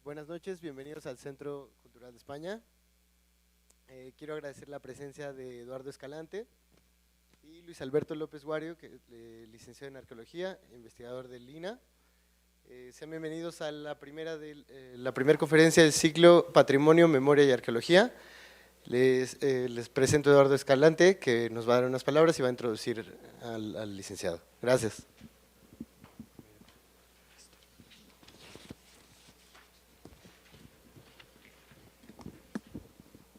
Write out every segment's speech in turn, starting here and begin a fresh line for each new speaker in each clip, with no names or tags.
Buenas noches, bienvenidos al Centro Cultural de España. Quiero agradecer la presencia de Eduardo Escalante y Luis Alberto López Guario, que licenciado en Arqueología, investigador del INA. Sean bienvenidos a la primera conferencia del ciclo Patrimonio, Memoria y Arqueología. Les presento a Eduardo Escalante, que nos va a dar unas palabras y va a introducir al licenciado. Gracias.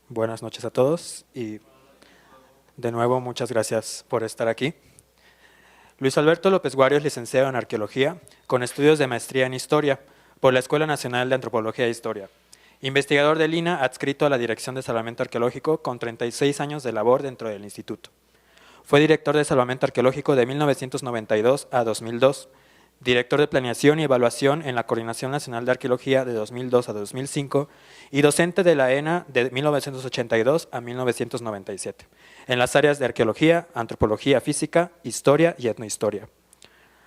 Buenas noches a todos y de nuevo muchas gracias por estar aquí. Luis Alberto López Guario es licenciado en Arqueología con estudios de maestría en Historia por la Escuela Nacional de Antropología e Historia. Investigador del INA adscrito a la Dirección de Salvamento Arqueológico con 36 años de labor dentro del instituto. Fue director de Salvamento Arqueológico de 1992 a 2002, director de Planeación y Evaluación en la Coordinación Nacional de Arqueología de 2002 a 2005 y docente de la ENA de 1982 a 1997, en las áreas de Arqueología, Antropología Física, Historia y Etnohistoria.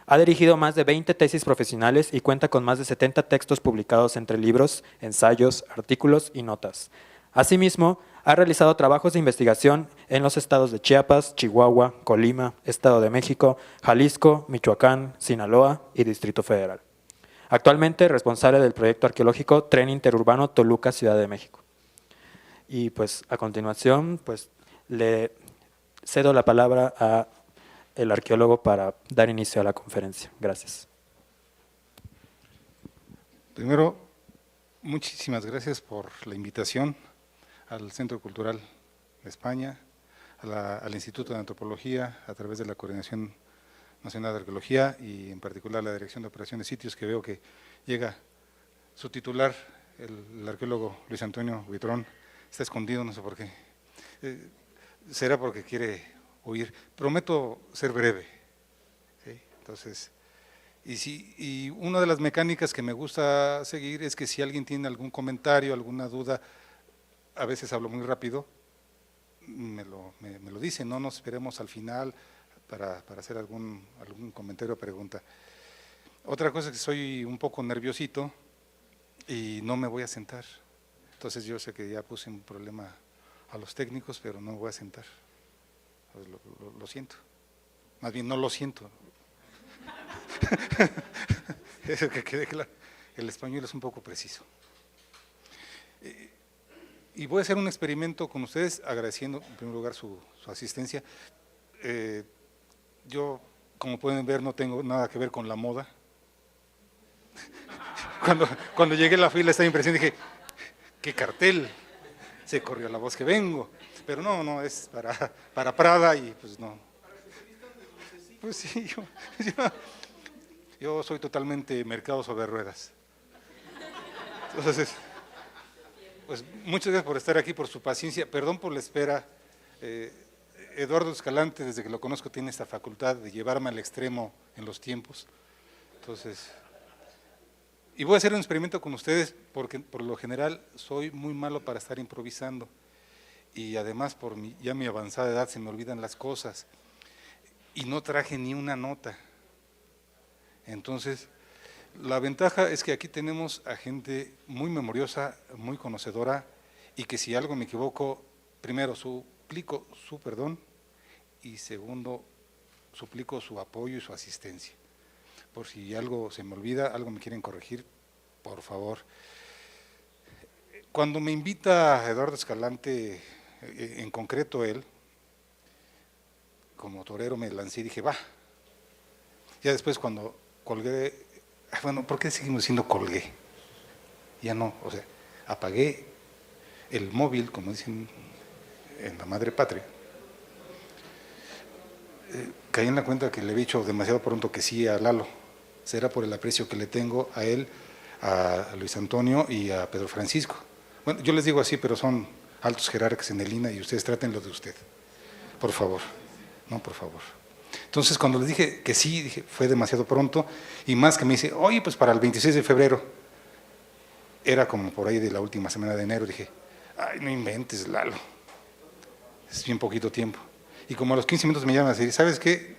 Ha dirigido más de 20 tesis profesionales y cuenta con más de 70 textos publicados entre libros, ensayos, artículos y notas. Asimismo, ha realizado trabajos de investigación en los estados de Chiapas, Chihuahua, Colima, Estado de México, Jalisco, Michoacán, Sinaloa y Distrito Federal. Actualmente responsable del proyecto arqueológico Tren Interurbano Toluca-Ciudad de México. Y pues a continuación le cedo la palabra a el arqueólogo para dar inicio a la conferencia. Gracias.
Primero, muchísimas gracias por la invitación al Centro Cultural de España, al Instituto de Antropología, a través de la Coordinación Nacional de Arqueología y en particular la Dirección de Operaciones de Sitios, que veo que llega su titular, el arqueólogo Luis Antonio Buitrón, está escondido, no sé por qué. Será porque quiere huir. Prometo ser breve. ¿Sí? Entonces, y una de las mecánicas que me gusta seguir es que si alguien tiene algún comentario, alguna duda, a veces hablo muy rápido, me lo dice, no nos esperemos al final para hacer algún comentario o pregunta. Otra cosa es que soy un poco nerviosito y no me voy a sentar. Entonces yo sé que ya puse un problema a los técnicos, pero no me voy a sentar. Pues lo siento. Más bien no lo siento. Eso que quede claro. El español es un poco preciso. Y voy a hacer un experimento con ustedes, agradeciendo en primer lugar su asistencia. Yo, como pueden ver, no tengo nada que ver con la moda. Cuando llegué a la fila esta impresión dije, ¡qué cartel! Se corrió la voz que vengo. Pero no, es para Prada y pues no. Pues sí, yo soy totalmente mercado sobre ruedas. Entonces, pues muchas gracias por estar aquí, por su paciencia. Perdón por la espera. Eduardo Escalante, desde que lo conozco, tiene esta facultad de llevarme al extremo en los tiempos. Entonces, y voy a hacer un experimento con ustedes, porque por lo general soy muy malo para estar improvisando. Y además, por ya mi avanzada edad, se me olvidan las cosas. Y no traje ni una nota. Entonces, la ventaja es que aquí tenemos a gente muy memoriosa, muy conocedora, y que si algo me equivoco, primero suplico su perdón y segundo, suplico su apoyo y su asistencia. Por si algo se me olvida, algo me quieren corregir, por favor. Cuando me invita Eduardo Escalante, en concreto él, como torero me lancé y dije, va. Ya después cuando colgué, bueno, ¿por qué seguimos diciendo colgué? Ya no, o sea, apagué el móvil, como dicen en la madre patria. Caí en la cuenta que le había dicho demasiado pronto que sí a Lalo. Será por el aprecio que le tengo a él, a Luis Antonio y a Pedro Francisco. Bueno, yo les digo así, pero son altos jerarcas en el INA y ustedes trátenlo de usted. Por favor, no, por favor. Entonces, cuando les dije que sí, dije, fue demasiado pronto, y más que me dice, oye, pues para el 26 de febrero, era como por ahí de la última semana de enero, dije, ay, no inventes, Lalo, es bien poquito tiempo. Y como a los 15 minutos me llaman a decir, ¿sabes qué?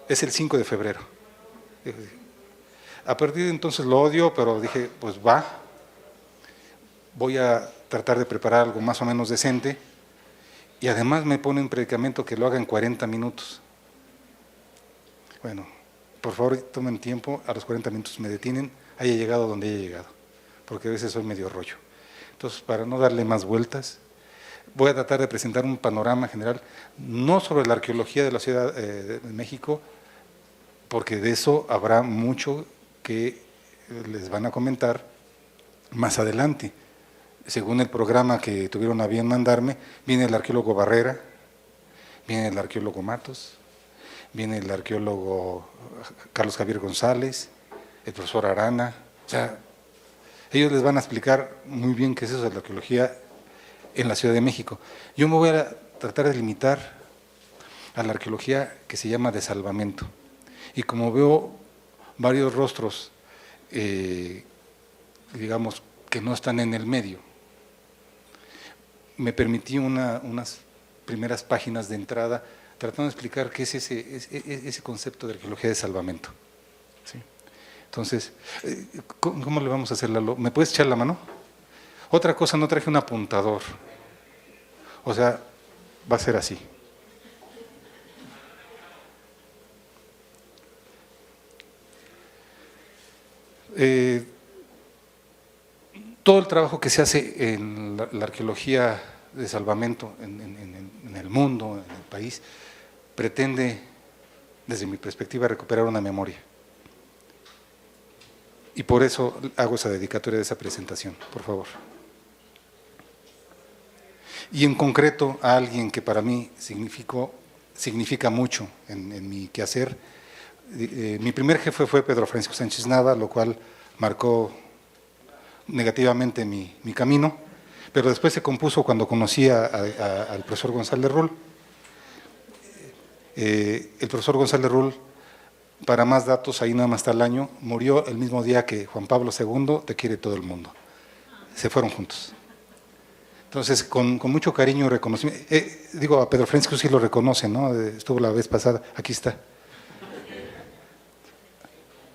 Es el 5 de febrero. A partir de entonces lo odio, pero dije, pues va. voy a tratar de preparar algo más o menos decente y además me ponen predicamento que lo haga en 40 minutos. Bueno, por favor tomen tiempo, a los 40 minutos me detienen, haya llegado donde haya llegado, porque a veces soy medio rollo. Entonces, para no darle más vueltas, voy a tratar de presentar un panorama general, no sobre la arqueología de la Ciudad de México, porque de eso habrá mucho que les van a comentar más adelante. Según el programa que tuvieron a bien mandarme, viene el arqueólogo Barrera, viene el arqueólogo Matos, viene el arqueólogo Carlos Javier González, el profesor Arana. O sea, ellos les van a explicar muy bien qué es eso de la arqueología en la Ciudad de México. Yo me voy a tratar de limitar a la arqueología que se llama de salvamento. Y como veo varios rostros, digamos, que no están en el medio, me permití unas primeras páginas de entrada tratando de explicar qué es ese concepto de arqueología de salvamento. ¿Sí? Entonces, ¿cómo le vamos a hacer, Lalo? ¿Me puedes echar la mano? Otra cosa, no traje un apuntador. O sea, va a ser así. Todo el trabajo que se hace en la arqueología de salvamento en el mundo, en el país, pretende, desde mi perspectiva, recuperar una memoria. Y por eso hago esa dedicatoria de esa presentación, por favor. Y en concreto a alguien que para mí significa mucho en mi quehacer. Mi primer jefe fue Pedro Francisco Sánchez Nava, lo cual marcó negativamente mi camino, pero después se compuso cuando conocí al profesor González Rull. El profesor González Rull, para más datos, ahí nada más está el año, murió el mismo día que Juan Pablo II, te quiere todo el mundo. Se fueron juntos. Entonces, con mucho cariño y reconocimiento, digo, a Pedro Francisco sí lo reconoce, ¿no? Estuvo la vez pasada, aquí está.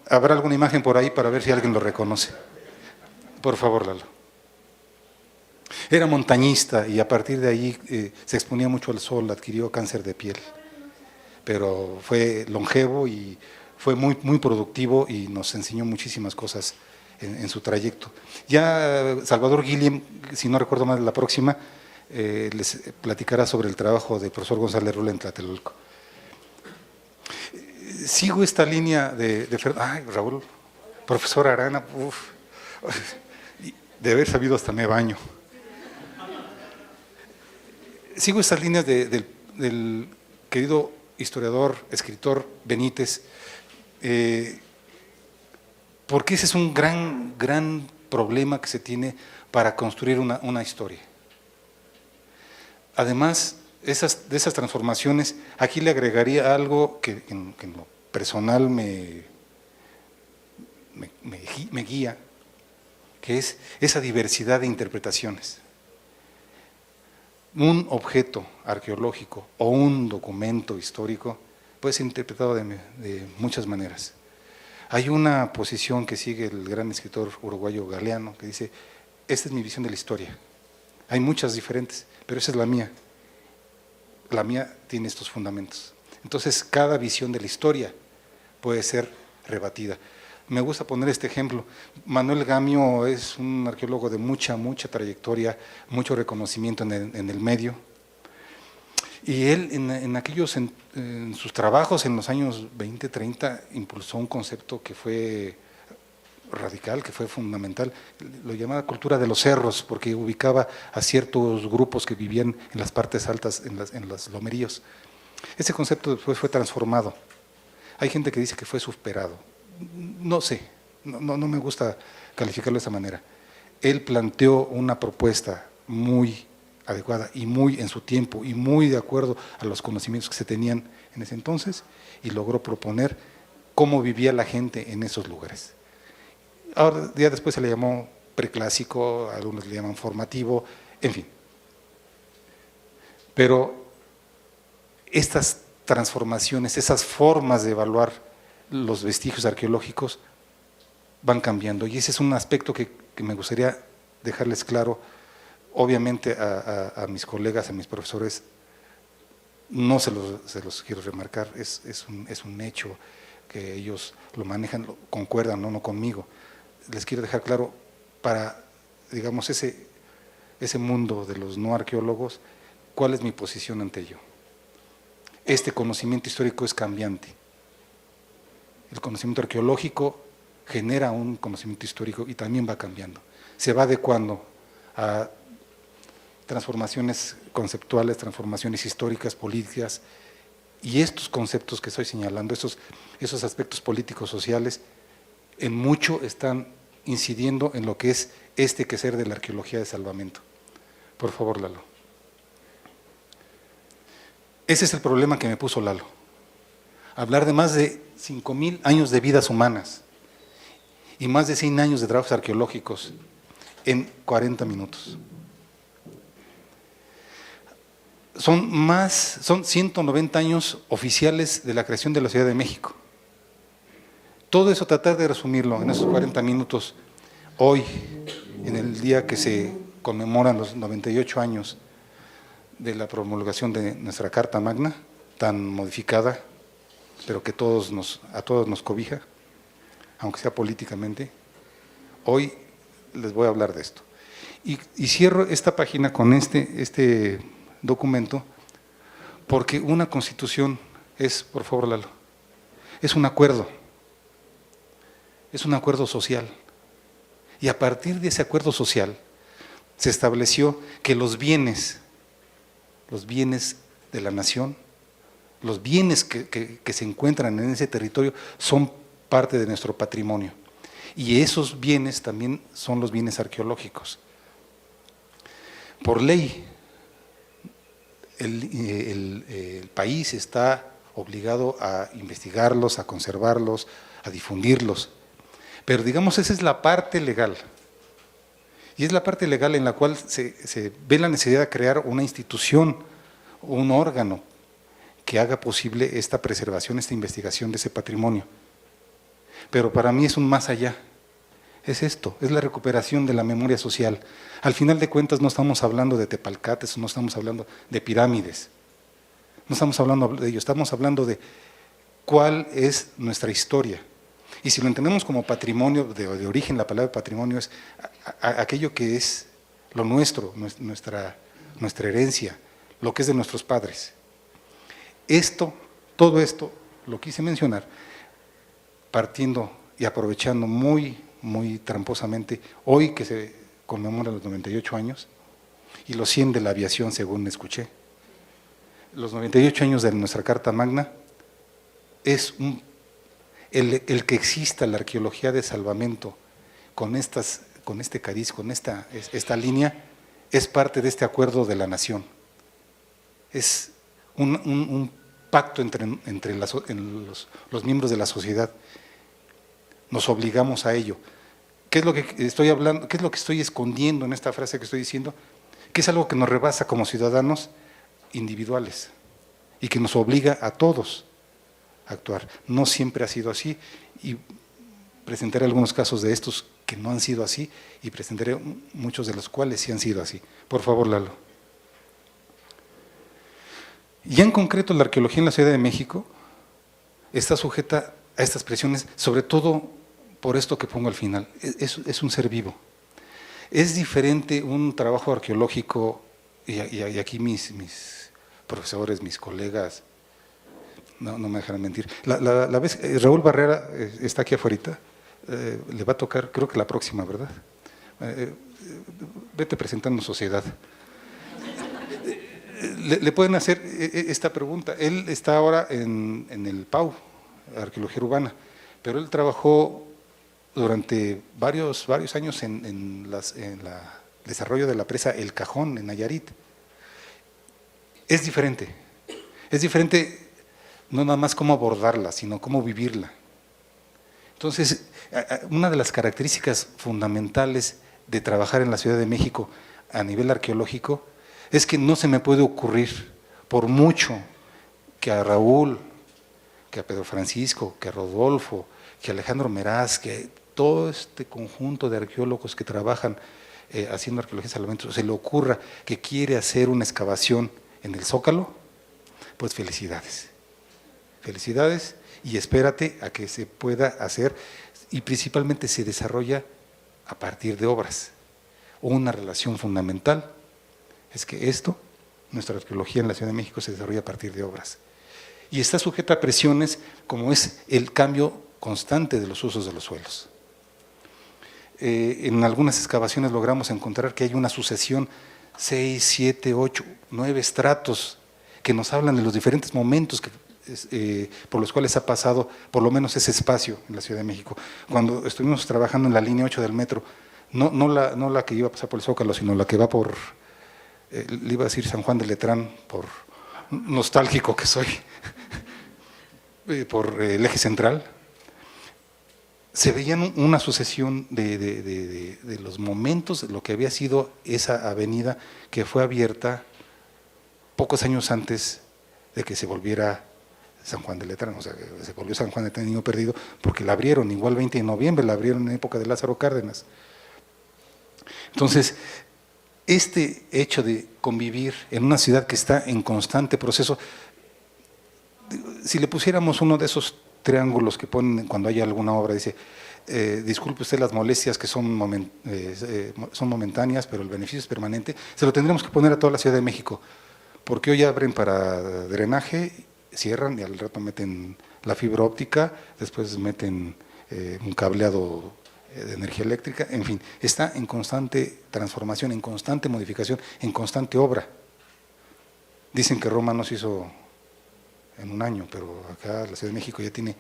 ¿Habrá alguna imagen por ahí para ver si alguien lo reconoce? Por favor, Lalo. Era montañista y a partir de ahí se exponía mucho al sol, adquirió cáncer de piel, pero fue longevo y fue muy productivo y nos enseñó muchísimas cosas en su trayecto. Ya Salvador Guillem, si no recuerdo mal, la próxima, les platicará sobre el trabajo del profesor González Rull en Tlatelolco. Sigo esta línea ay, Raúl, profesor Arana, de haber sabido hasta me baño. Sigo estas líneas del querido historiador, escritor Benítez, porque ese es un gran problema que se tiene para construir una historia. Además de esas transformaciones, aquí le agregaría algo que en lo personal me guía, que es esa diversidad de interpretaciones. Un objeto arqueológico o un documento histórico puede ser interpretado de muchas maneras. Hay una posición que sigue el gran escritor uruguayo Galeano que dice, esta es mi visión de la historia. Hay muchas diferentes, pero esa es la mía. La mía tiene estos fundamentos. Entonces, cada visión de la historia puede ser rebatida. Me gusta poner este ejemplo. Manuel Gamio es un arqueólogo de mucha trayectoria, mucho reconocimiento en el medio. Y él en sus trabajos en los años 20, 30, impulsó un concepto que fue radical, que fue fundamental, lo llamaba cultura de los cerros, porque ubicaba a ciertos grupos que vivían en las partes altas, en los lomeríos. Ese concepto después fue transformado. Hay gente que dice que fue superado. No sé, no me gusta calificarlo de esa manera. Él planteó una propuesta muy adecuada y muy en su tiempo y muy de acuerdo a los conocimientos que se tenían en ese entonces y logró proponer cómo vivía la gente en esos lugares. Ahora, ya después se le llamó preclásico, algunos le llaman formativo, en fin. Pero estas transformaciones, esas formas de evaluar los vestigios arqueológicos van cambiando y ese es un aspecto que me gustaría dejarles claro, obviamente a mis colegas, a mis profesores, no se los quiero remarcar, es un hecho que ellos lo manejan, concuerdan, no conmigo. Les quiero dejar claro, para, digamos, ese mundo de los no arqueólogos, cuál es mi posición ante ello. Este conocimiento histórico es cambiante. El conocimiento arqueológico genera un conocimiento histórico y también va cambiando. Se va adecuando a transformaciones conceptuales, transformaciones históricas, políticas, y estos conceptos que estoy señalando, esos aspectos políticos, sociales, en mucho están incidiendo en lo que es este quehacer de la arqueología de salvamento. Por favor, Lalo. Ese es el problema que me puso Lalo. Hablar de más de 5,000 años de vidas humanas y más de 100 años de trabajos arqueológicos en 40 minutos. Son 190 años oficiales de la creación de la Ciudad de México. Todo eso tratar de resumirlo en esos 40 minutos, hoy, en el día que se conmemoran los 98 años de la promulgación de nuestra Carta Magna, tan modificada, pero que a todos nos cobija, aunque sea políticamente. Hoy les voy a hablar de esto. Y cierro esta página con este documento, porque una constitución es, por favor, Lalo, es un acuerdo social. Y a partir de ese acuerdo social se estableció que los bienes de la nación, los bienes que se encuentran en ese territorio son parte de nuestro patrimonio. Y esos bienes también son los bienes arqueológicos. Por ley, el país está obligado a investigarlos, a conservarlos, a difundirlos. Pero digamos, esa es la parte legal. Y es la parte legal en la cual se ve la necesidad de crear una institución, un órgano que haga posible esta preservación, esta investigación de ese patrimonio. Pero para mí es un más allá. Es esto, es la recuperación de la memoria social. Al final de cuentas no estamos hablando de tepalcates, no estamos hablando de pirámides, no estamos hablando de ello, estamos hablando de cuál es nuestra historia. Y si lo entendemos como patrimonio, de origen, la palabra patrimonio es aquello que es lo nuestro, nuestra herencia, lo que es de nuestros padres. Todo esto lo quise mencionar partiendo y aprovechando muy tramposamente, hoy que se conmemoran los 98 años y los 100 de la aviación, según escuché. Los 98 años de nuestra Carta Magna es el que exista la arqueología de salvamento con este cariz, con esta línea, es parte de este acuerdo de la nación. Es un pacto entre los miembros de la sociedad. Nos obligamos a ello. ¿Qué es lo que estoy hablando? ¿Qué es lo que estoy escondiendo en esta frase que estoy diciendo? Que es algo que nos rebasa como ciudadanos individuales y que nos obliga a todos a actuar. No siempre ha sido así y presentaré algunos casos de estos que no han sido así y presentaré muchos de los cuales sí han sido así. Por favor, Lalo. Ya en concreto, la arqueología en la Ciudad de México está sujeta a estas presiones, sobre todo por esto que pongo al final, es un ser vivo. Es diferente un trabajo arqueológico, y aquí mis profesores, mis colegas, no me dejarán mentir. La vez, Raúl Barrera está aquí afuera, le va a tocar, creo que la próxima, ¿verdad? Vete presentando sociedad. Le pueden hacer esta pregunta. Él está ahora en el PAU, Arqueología Urbana, pero él trabajó durante varios años en el desarrollo de la presa El Cajón, en Nayarit. Es diferente no nada más cómo abordarla, sino cómo vivirla. Entonces, una de las características fundamentales de trabajar en la Ciudad de México a nivel arqueológico es que no se me puede ocurrir, por mucho que a Raúl, que a Pedro Francisco, que a Rodolfo, que a Alejandro Meraz, que todo este conjunto de arqueólogos que trabajan haciendo arqueología de salvamento se le ocurra que quiere hacer una excavación en el Zócalo, pues felicidades. Felicidades y espérate a que se pueda hacer, y principalmente se desarrolla a partir de obras. Una relación fundamental es que nuestra arqueología en la Ciudad de México se desarrolla a partir de obras. Y está sujeta a presiones como es el cambio constante de los usos de los suelos. En algunas excavaciones logramos encontrar que hay una sucesión, 6, 7, 8, 9 estratos que nos hablan de los diferentes momentos por los cuales ha pasado por lo menos ese espacio en la Ciudad de México. Cuando estuvimos trabajando en la línea 8 del metro, no la que iba a pasar por el Zócalo, sino la que va por, le iba a decir San Juan de Letrán, por nostálgico que soy, por el eje central, se veían una sucesión de los momentos de lo que había sido esa avenida que fue abierta pocos años antes de que se volviera San Juan de Letrán, o sea, se volvió San Juan de Letrán Niño Perdido, porque la abrieron, igual 20 de noviembre, la abrieron en época de Lázaro Cárdenas. Entonces, este hecho de convivir en una ciudad que está en constante proceso, si le pusiéramos uno de esos triángulos que ponen cuando hay alguna obra, dice, disculpe usted las molestias que son momentáneas, pero el beneficio es permanente, se lo tendríamos que poner a toda la Ciudad de México, porque hoy abren para drenaje, cierran y al rato meten la fibra óptica, después meten un cableado de energía eléctrica, en fin, está en constante transformación, en constante modificación, en constante obra. Dicen que Roma no se hizo en un año, pero acá la Ciudad de México ya tiene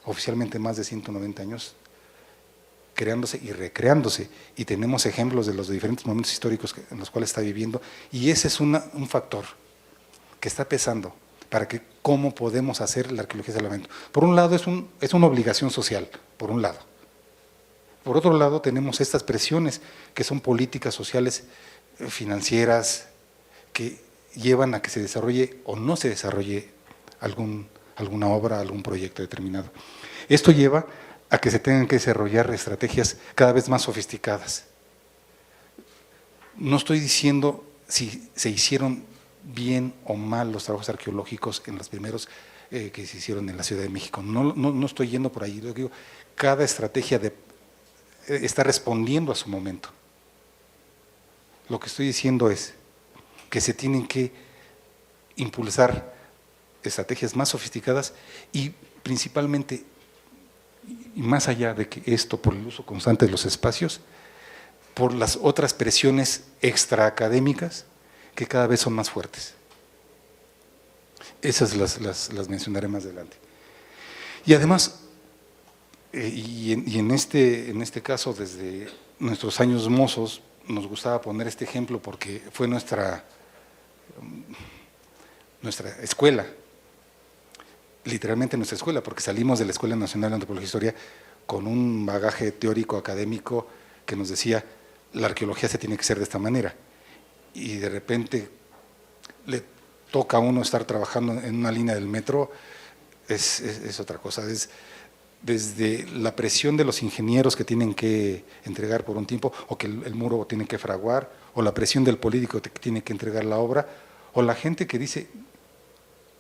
oficialmente más de 190 años creándose y recreándose, y tenemos ejemplos de los diferentes momentos históricos en los cuales está viviendo, y ese es un factor que está pesando para que cómo podemos hacer la arqueología de salvamento. Por un lado es una obligación social, por un lado. Por otro lado tenemos estas presiones que son políticas sociales, financieras, que llevan a que se desarrolle o no se desarrolle alguna obra, algún proyecto determinado. Esto lleva a que se tengan que desarrollar estrategias cada vez más sofisticadas. No estoy diciendo si se hicieron bien o mal los trabajos arqueológicos en los primeros que se hicieron en la Ciudad de México. No estoy yendo por ahí. Yo digo, cada estrategia está respondiendo a su momento. Lo que estoy diciendo es que se tienen que impulsar estrategias más sofisticadas y principalmente, y más allá de que esto por el uso constante de los espacios, por las otras presiones extraacadémicas que cada vez son más fuertes. Esas las mencionaré más adelante. Y además, y en este caso, desde nuestros años mozos, nos gustaba poner este ejemplo porque fue nuestra escuela, literalmente nuestra escuela, porque salimos de la Escuela Nacional de Antropología e Historia con un bagaje teórico, académico, que nos decía, la arqueología se tiene que hacer de esta manera, y de repente le toca a uno estar trabajando en una línea del metro, es otra cosa, es desde la presión de los ingenieros que tienen que entregar por un tiempo, o que el muro tiene que fraguar, o la presión del político que tiene que entregar la obra, o la gente que dice,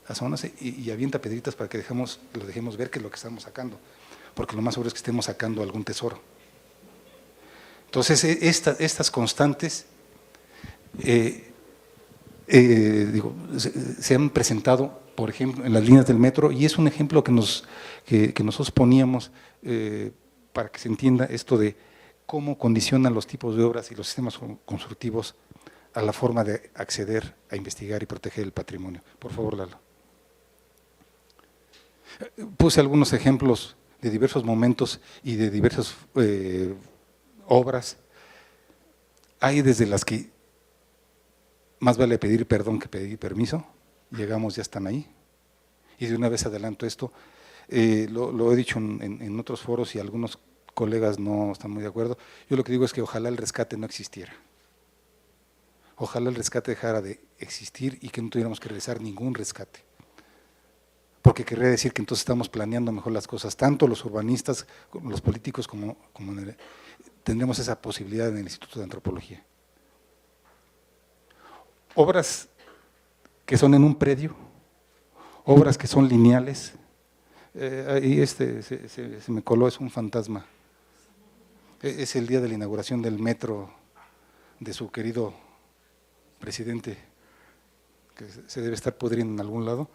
asómase y avienta piedritas para que lo dejemos ver qué es lo que estamos sacando, porque lo más seguro es que estemos sacando algún tesoro. Entonces, estas constantes se han presentado, por ejemplo, en las líneas del metro, y es un ejemplo que nosotros poníamos para que se entienda esto de cómo condicionan los tipos de obras y los sistemas constructivos a la forma de acceder a investigar y proteger el patrimonio. Por favor, Lalo. Puse algunos ejemplos de diversos momentos y de diversas obras. Hay desde las que más vale pedir perdón que pedir permiso, llegamos, ya están ahí. Y de una vez adelanto esto, lo he dicho en otros foros y algunos colegas no están muy de acuerdo. Yo lo que digo es que ojalá el rescate no existiera. Ojalá el rescate dejara de existir y que no tuviéramos que realizar ningún rescate. porque querría decir que entonces estamos planeando mejor las cosas, tanto los urbanistas, como los políticos, tendremos esa posibilidad en el Instituto de Antropología. Obras que son en un predio, obras que son lineales, ahí se me coló, es un fantasma, es el día de la inauguración del metro de su querido presidente, que se debe estar pudriendo en algún lado.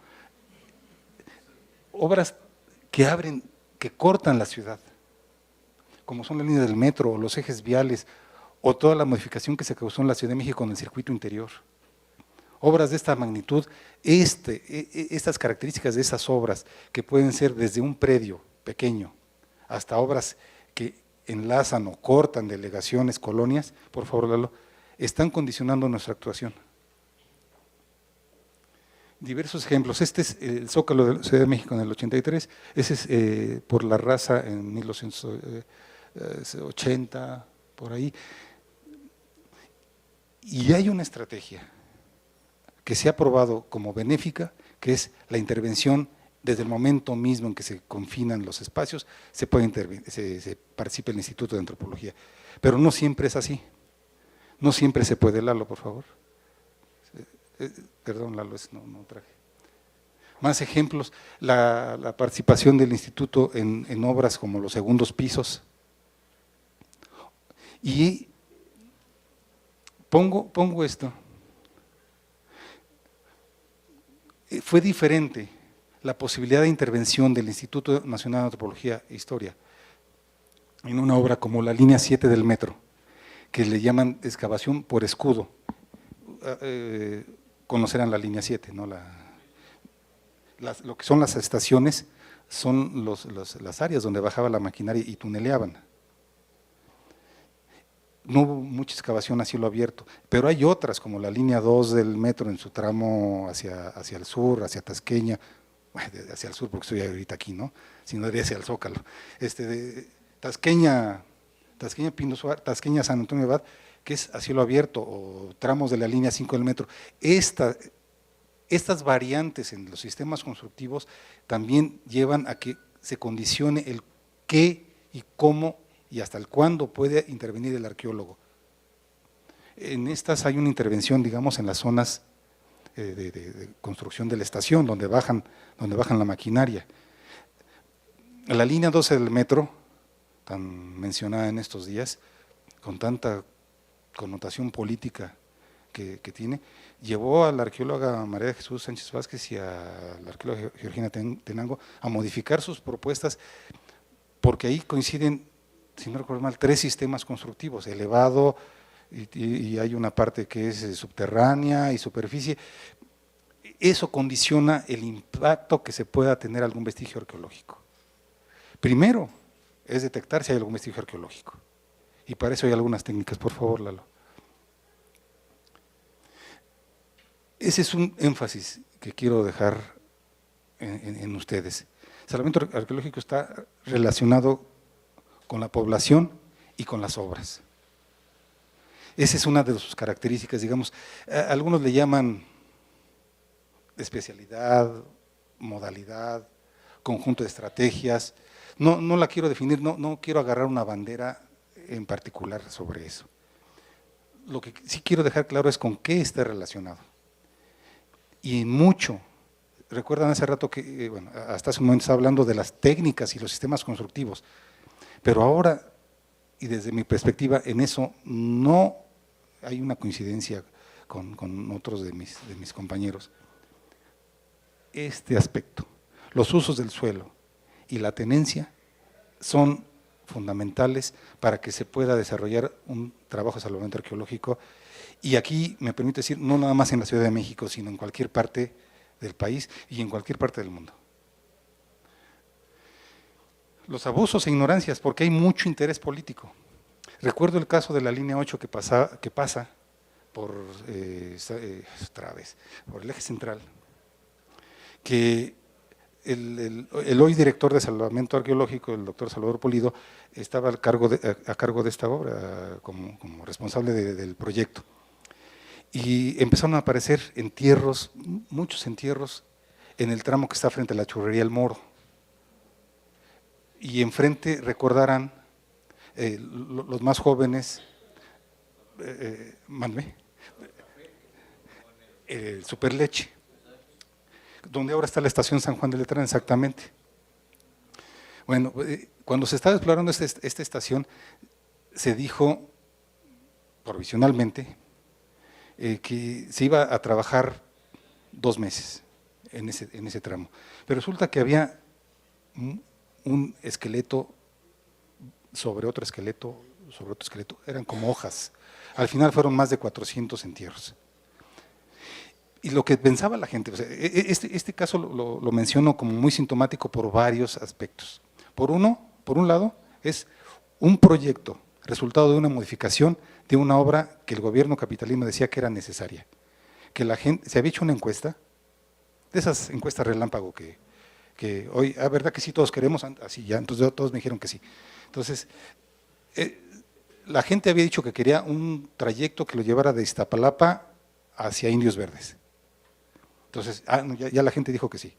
Obras que abren, que cortan la ciudad, como son la línea del metro, o los ejes viales, o toda la modificación que se causó en la Ciudad de México en el circuito interior. Obras de esta magnitud, estas características de esas obras, que pueden ser desde un predio pequeño hasta obras que enlazan o cortan delegaciones, colonias, por favor, Lalo, están condicionando nuestra actuación. Diversos ejemplos, este es el Zócalo de la Ciudad de México en el 83, ese es por la Raza en 1980, por ahí, y hay una estrategia que se ha probado como benéfica, que es la intervención desde el momento mismo en que se confinan los espacios, se participa el Instituto de Antropología, pero no siempre es así, no siempre se puede. Lalo, por favor. Perdón, Lalo, no traje. Más ejemplos, la participación del Instituto en obras como los segundos pisos. Y pongo esto. Fue diferente la posibilidad de intervención del Instituto Nacional de Antropología e Historia en una obra como la línea 7 del metro, que le llaman excavación por escudo. Conocerán la línea 7, ¿no? Lo que son las estaciones son las áreas donde bajaba la maquinaria y tuneleaban. No hubo mucha excavación a cielo abierto, pero hay otras como la línea 2 del metro en su tramo hacia el sur, hacia Tasqueña, hacia el sur porque estoy ahorita aquí, ¿no? Si no iría hacia el Zócalo, de Tasqueña Pino Suárez, Tasqueña San Antonio Abad, que es a cielo abierto, o tramos de la línea 5 del metro. Estas variantes en los sistemas constructivos también llevan a que se condicione el qué y cómo y hasta el cuándo puede intervenir el arqueólogo. En estas hay una intervención, digamos, en las zonas de construcción de la estación, donde bajan la maquinaria. La línea 12 del metro, tan mencionada en estos días, con tanta connotación política que tiene, llevó a la arqueóloga María de Jesús Sánchez Vázquez y a la arqueóloga Georgina Tenango a modificar sus propuestas, porque ahí coinciden, si no recuerdo mal, 3 sistemas constructivos, elevado, y hay una parte que es subterránea y superficie. Eso condiciona el impacto que se pueda tener algún vestigio arqueológico. Primero es detectar si hay algún vestigio arqueológico, y para eso hay algunas técnicas. Por favor, Lalo. Ese es un énfasis que quiero dejar en ustedes. El salvamento arqueológico está relacionado con la población y con las obras. Esa es una de sus características, digamos. Algunos le llaman especialidad, modalidad, conjunto de estrategias. No la quiero definir, no quiero agarrar una bandera en particular sobre eso. Lo que sí quiero dejar claro es con qué está relacionado. Y en mucho, recuerdan hace rato que, bueno, hasta hace un momento estaba hablando de las técnicas y los sistemas constructivos, pero ahora, y desde mi perspectiva, en eso no hay una coincidencia con otros de mis compañeros. Este aspecto, los usos del suelo y la tenencia son fundamentales para que se pueda desarrollar un trabajo de salvamento arqueológico, y aquí me permite decir, no nada más en la Ciudad de México, sino en cualquier parte del país y en cualquier parte del mundo. Los abusos e ignorancias, porque hay mucho interés político. Recuerdo el caso de la línea 8 que pasa por otra vez, por el eje central, que el hoy director de salvamento arqueológico, el doctor Salvador Pulido, estaba a cargo de esta obra como responsable del proyecto. Y empezaron a aparecer entierros, muchos entierros en el tramo que está frente a la churrería El Moro. Y enfrente recordarán los más jóvenes, el Superleche, donde ahora está la estación San Juan de Letrán, exactamente. Bueno, cuando se estaba explorando esta estación, se dijo provisionalmente que se iba a trabajar 2 meses en ese tramo, pero resulta que había un esqueleto sobre otro esqueleto, eran como hojas. Al final fueron más de 400 entierros. Y lo que pensaba la gente, o sea, este caso lo menciono como muy sintomático por varios aspectos. Por un lado, es un proyecto, resultado de una modificación de una obra que el gobierno capitalino decía que era necesaria. Que la gente, se había hecho una encuesta, de esas encuestas relámpago que hoy, ¿verdad que sí todos queremos? Así ya, entonces todos me dijeron que sí. Entonces, la gente había dicho que quería un trayecto que lo llevara de Iztapalapa hacia Indios Verdes. Entonces, ya la gente dijo que sí.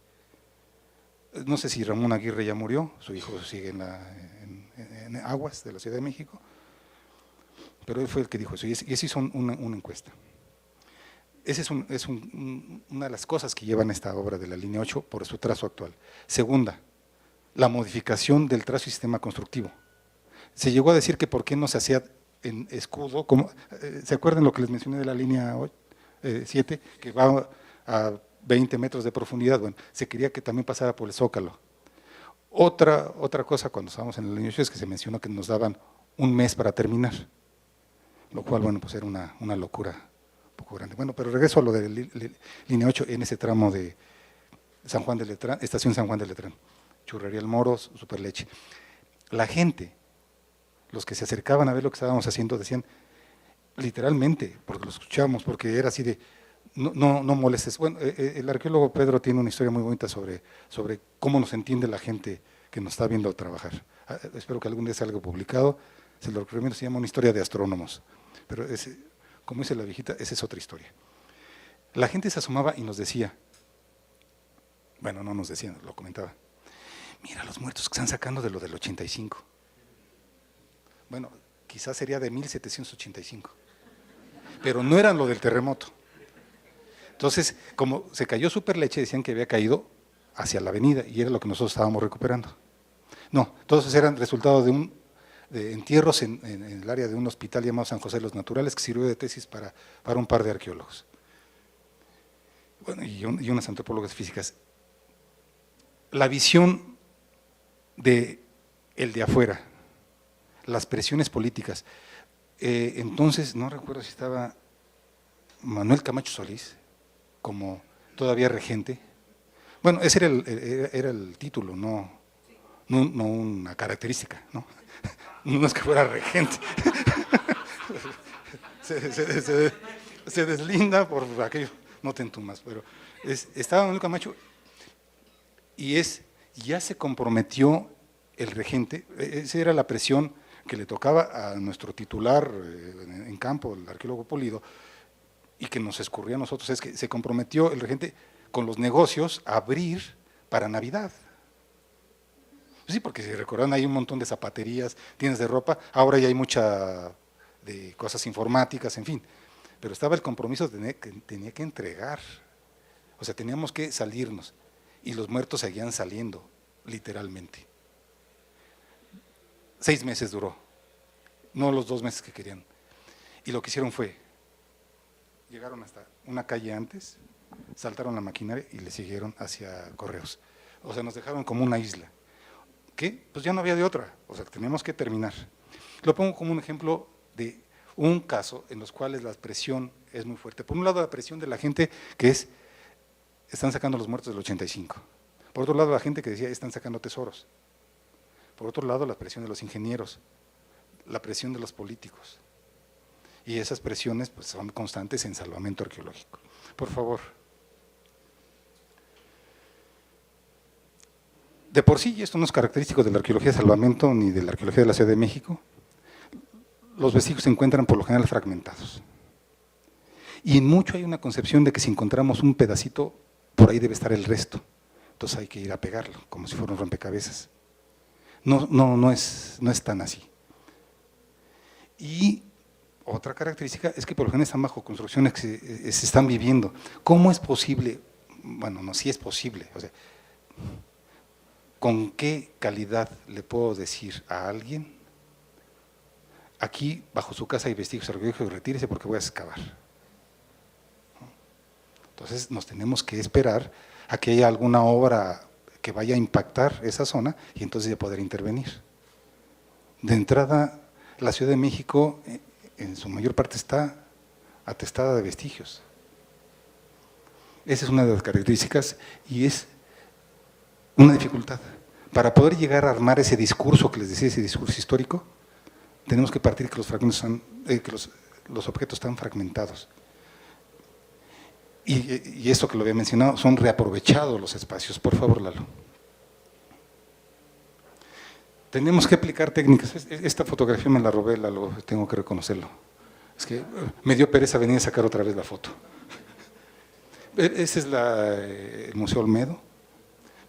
No sé si Ramón Aguirre ya murió, su hijo sigue en Aguas de la Ciudad de México, pero él fue el que dijo eso, y ese hizo una encuesta. Esa es una de las cosas que llevan esta obra de la línea 8 por su trazo actual. Segunda, la modificación del trazo y sistema constructivo. Se llegó a decir que por qué no se hacía en escudo, ¿se acuerdan lo que les mencioné de la línea 7, que va a 20 metros de profundidad? Bueno, se quería que también pasara por el Zócalo. Otra cosa cuando estábamos en la línea 8 es que se mencionó que nos daban 1 mes para terminar, lo cual, bueno, pues era una locura un poco grande. Bueno, pero regreso a lo de línea 8 en ese tramo de San Juan de Letrán, estación San Juan de Letrán, Churrería El Moro, Superleche. La gente, los que se acercaban a ver lo que estábamos haciendo, decían literalmente, porque lo escuchábamos, porque era así de, no molestes. Bueno, el arqueólogo Pedro tiene una historia muy bonita sobre cómo nos entiende la gente que nos está viendo trabajar. Espero que algún día salga publicado, se lo recomiendo, se llama Una historia de astrónomos, pero como dice la viejita, esa es otra historia. La gente se asomaba y nos decía, bueno, no nos decía, lo comentaba, mira los muertos que están sacando de lo del 85. Bueno, quizás sería de 1785, pero no eran lo del terremoto. Entonces, como se cayó Superleche, decían que había caído hacia la avenida y era lo que nosotros estábamos recuperando. No, todos eran resultado de entierros en el área de un hospital llamado San José de los Naturales, que sirvió de tesis para un par de arqueólogos. Bueno, y unas antropólogas físicas. La visión de el de afuera, las presiones políticas. Entonces, no recuerdo si estaba Manuel Camacho Solís, como todavía regente. Bueno, ese era el título, no una característica, ¿no? No es que fuera regente. se deslinda por aquello, no te entumas, pero estaba Manuel Camacho y ya se comprometió el regente, esa era la presión que le tocaba a nuestro titular en campo, el arqueólogo Pulido, y que nos escurría a nosotros, es que se comprometió el regente con los negocios a abrir para Navidad. Sí, porque si recordan hay un montón de zapaterías, tiendas de ropa, ahora ya hay mucha de cosas informáticas, en fin, pero estaba el compromiso de que tenía que entregar, o sea, teníamos que salirnos, y los muertos seguían saliendo, literalmente. 6 meses duró, no los 2 meses que querían, y lo que hicieron fue, llegaron hasta una calle antes, saltaron la maquinaria y le siguieron hacia Correos, o sea, nos dejaron como una isla, que pues ya no había de otra, o sea, teníamos que terminar. Lo pongo como un ejemplo de un caso en los cuales la presión es muy fuerte. Por un lado, la presión de la gente que están sacando los muertos del 85. Por otro lado, la gente que decía, están sacando tesoros. Por otro lado, la presión de los ingenieros, la presión de los políticos. Y esas presiones pues, son constantes en salvamento arqueológico. Por favor. De por sí, y esto no es característico de la arqueología de salvamento ni de la arqueología de la Ciudad de México, los vestigios se encuentran por lo general fragmentados. Y en mucho hay una concepción de que si encontramos un pedacito, por ahí debe estar el resto. Entonces hay que ir a pegarlo, como si fuera un rompecabezas. No es tan así. Y otra característica es que por lo general están bajo construcciones que se están viviendo. ¿Cómo es posible? Bueno, no, sí es posible. O sea, ¿con qué calidad le puedo decir a alguien, aquí bajo su casa hay vestigios arqueológicos, retírese porque voy a excavar? Entonces nos tenemos que esperar a que haya alguna obra que vaya a impactar esa zona y entonces ya poder intervenir. De entrada, la Ciudad de México en su mayor parte está atestada de vestigios. Esa es una de las características y es una dificultad. Para poder llegar a armar ese discurso que les decía, ese discurso histórico, tenemos que partir que los fragmentos que los objetos están fragmentados. Y esto que lo había mencionado, son reaprovechados los espacios. Por favor, Lalo. Tenemos que aplicar técnicas. Esta fotografía me la robé, Lalo, tengo que reconocerlo. Es que me dio pereza venir a sacar otra vez la foto. Ese es el Museo Olmedo.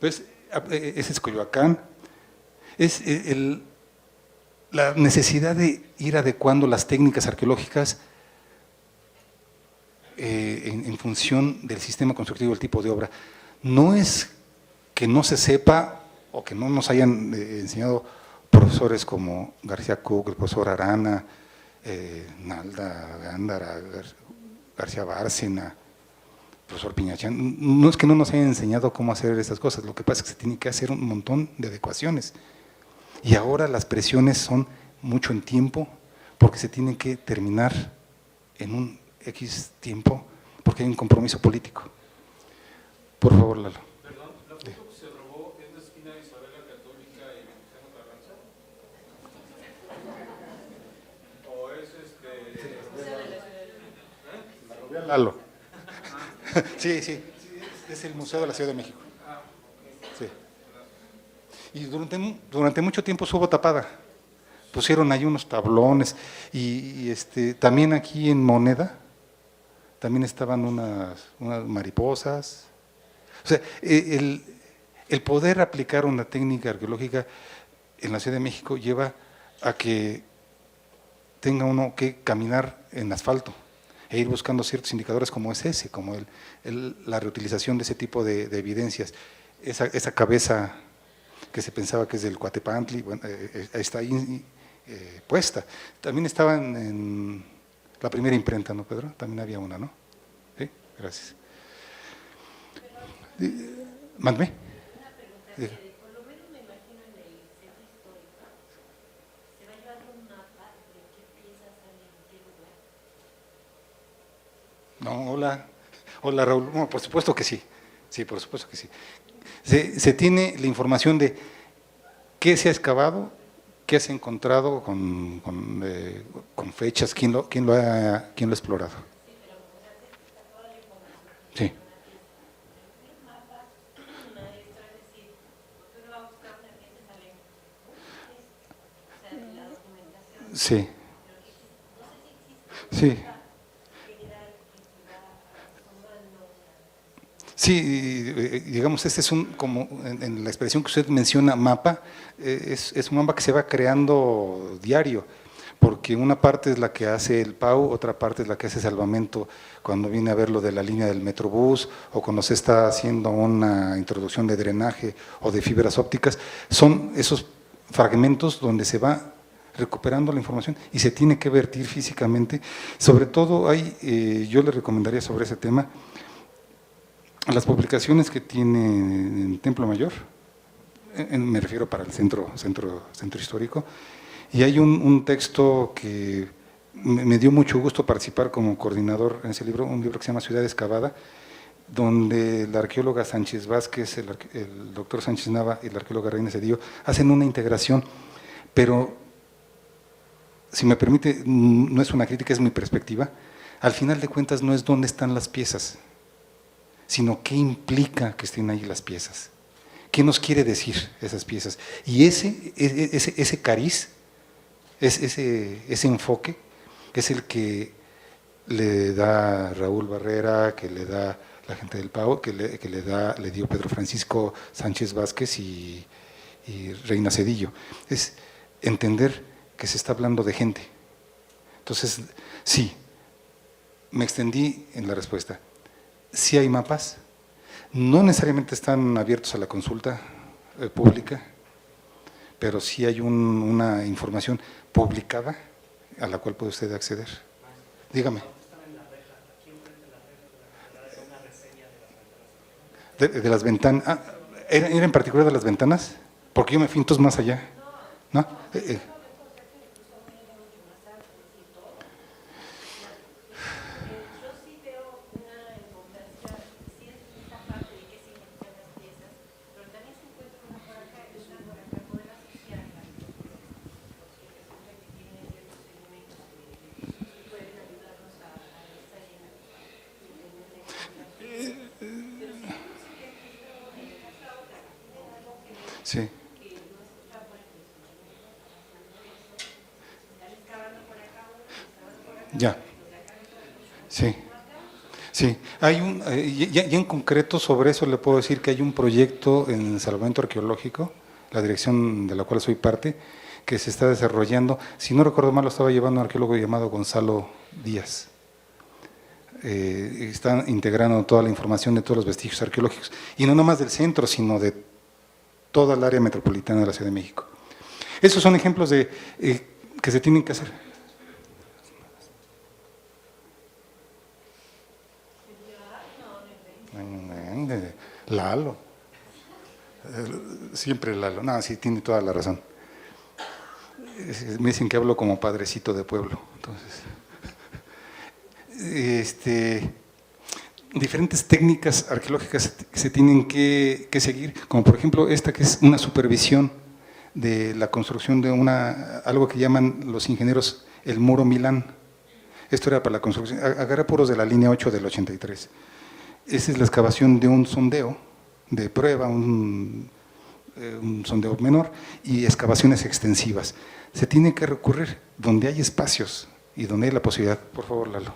Ese es Coyoacán. Es la necesidad de ir adecuando las técnicas arqueológicas en función del sistema constructivo, del tipo de obra. No es que no se sepa o que no nos hayan enseñado profesores como García Cook, el profesor Arana, Nalda, Gándara, García Bárcena, profesor Piñachán. No es que no nos hayan enseñado cómo hacer esas cosas, lo que pasa es que se tiene que hacer un montón de adecuaciones. Y ahora las presiones son mucho en tiempo, porque se tienen que terminar en un X tiempo, porque hay un compromiso político. Por favor, Lalo.
Perdón, ¿la foto que se robó es la esquina de Isabel la Católica y Venustiano Carranza? ¿O es
La robé a Lalo. Sí, es el Museo de la Ciudad de México. Sí. Y durante mucho tiempo estuvo tapada. Pusieron ahí unos tablones y también aquí en Moneda también estaban unas mariposas. O sea, el poder aplicar una técnica arqueológica en la Ciudad de México lleva a que tenga uno que caminar en asfalto e ir buscando ciertos indicadores como es ese, como la reutilización de ese tipo de evidencias. Esa cabeza que se pensaba que es del Coatepantli, bueno, está ahí puesta. También estaban en la primera imprenta, ¿no, Pedro? También había una, ¿no? Sí, gracias. Mándeme.
Una pregunta, por lo menos me imagino en el centro histórico, ¿se va a llevar un mapa de qué piezas salen en qué lugar?
No, hola Raúl. No, por supuesto que sí. Sí, por supuesto que sí. Se tiene la información de qué se ha excavado, qué se ha encontrado con fechas, quién lo ha explorado. Sí. Sí. Sí. Sí, digamos, este es como en la expresión que usted menciona, mapa, es un mapa que se va creando diario, porque una parte es la que hace el PAU, otra parte es la que hace Salvamento cuando viene a ver lo de la línea del Metrobús o cuando se está haciendo una introducción de drenaje o de fibras ópticas. Son esos fragmentos donde se va recuperando la información y se tiene que vertir físicamente. Sobre todo yo le recomendaría sobre ese tema las publicaciones que tiene en Templo Mayor, me refiero para el centro histórico, y hay un texto que me dio mucho gusto participar como coordinador en ese libro, un libro que se llama Ciudad Excavada, donde la arqueóloga Sánchez Vázquez, el doctor Sánchez Nava y la arqueóloga Reina Cedillo hacen una integración, pero si me permite, no es una crítica, es mi perspectiva. Al final de cuentas no es dónde están las piezas, sino qué implica que estén ahí las piezas, qué nos quiere decir esas piezas. Y ese cariz, ese enfoque, es el que le da Raúl Barrera, que le da la gente del PAO, que le dio Pedro Francisco Sánchez Vázquez y Reina Cedillo. Es entender que se está hablando de gente. Entonces, sí, me extendí en la respuesta. Sí hay mapas, no necesariamente están abiertos a la consulta pública, pero sí hay una información publicada a la cual puede usted acceder. Dígame. De las ventanas. ¿Era en particular de las ventanas? Porque yo me fui entonces más allá. ¿No?
Yo sí veo una importancia, sí es esta parte de qué significan las piezas, pero también se encuentra una por acá, es una por acá, poder asociarla, porque resulta que tiene ciertos elementos que pueden ayudarnos a esta llena de tener en cuenta. Pero sí considero que en esta otra tiene algo que ver,
Sí.
que no está bueno, están excavando por acá uno, excavando por acá.
Ya. Sí. Sí, hay ya en concreto sobre eso le puedo decir que hay un proyecto en Salvamento Arqueológico, la dirección de la cual soy parte, que se está desarrollando. Si no recuerdo mal, lo estaba llevando un arqueólogo llamado Gonzalo Díaz. Están integrando toda la información de todos los vestigios arqueológicos, y no nomás del centro, sino de toda el área metropolitana de la Ciudad de México. Esos son ejemplos de que se tienen que hacer. Lalo. Siempre Lalo. No, sí, tiene toda la razón. Me dicen que hablo como padrecito de pueblo. Entonces, diferentes técnicas arqueológicas que se tienen que seguir, como por ejemplo esta que es una supervisión de la construcción de algo que llaman los ingenieros el Muro Milán. Esto era para la construcción, agarré puros de la línea 8 del 83. Esa es la excavación de un sondeo de prueba, un sondeo menor, y excavaciones extensivas. Se tiene que recurrir donde hay espacios y donde hay la posibilidad. Por favor, Lalo.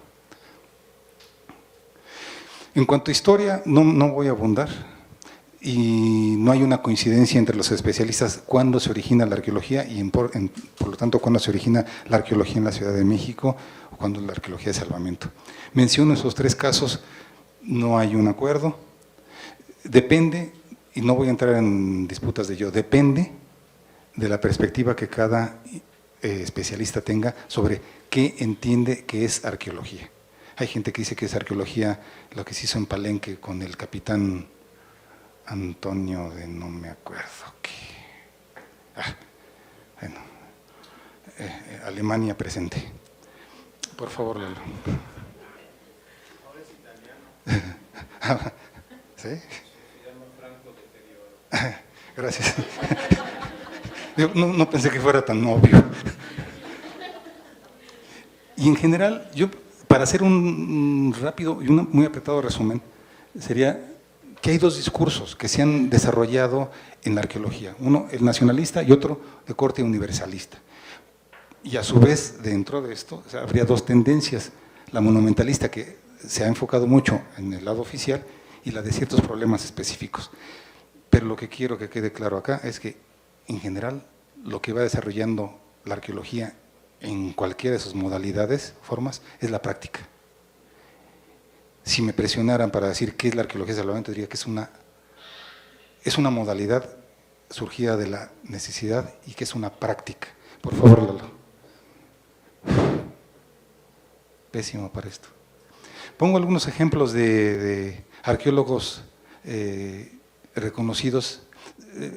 En cuanto a historia, no voy a abundar, y no hay una coincidencia entre los especialistas cuándo se origina la arqueología y por lo tanto cuándo se origina la arqueología en la Ciudad de México o cuándo la arqueología de salvamento. Menciono esos tres casos. No hay un acuerdo, depende, y no voy a entrar en disputas de ello, depende de la perspectiva que cada especialista tenga sobre qué entiende que es arqueología. Hay gente que dice que es arqueología lo que se hizo en Palenque con el capitán Antonio de no me acuerdo qué. Bueno, Alemania presente. Por favor, Lalo. ¿Sí? Gracias. No pensé que fuera tan obvio. Y en general, yo para hacer un rápido y un muy apretado resumen, sería que hay dos discursos que se han desarrollado en la arqueología. Uno, el nacionalista, y otro, de corte universalista. Y a su vez, dentro de esto, o sea, habría dos tendencias. La monumentalista, que se ha enfocado mucho en el lado oficial, y la de ciertos problemas específicos. Pero lo que quiero que quede claro acá es que, en general, lo que va desarrollando la arqueología en cualquiera de sus modalidades, formas, es la práctica. Si me presionaran para decir qué es la arqueología de salvamento, diría que es una modalidad surgida de la necesidad y que es una práctica. Por favor, Lalo. Pésimo para esto. Pongo algunos ejemplos de arqueólogos reconocidos.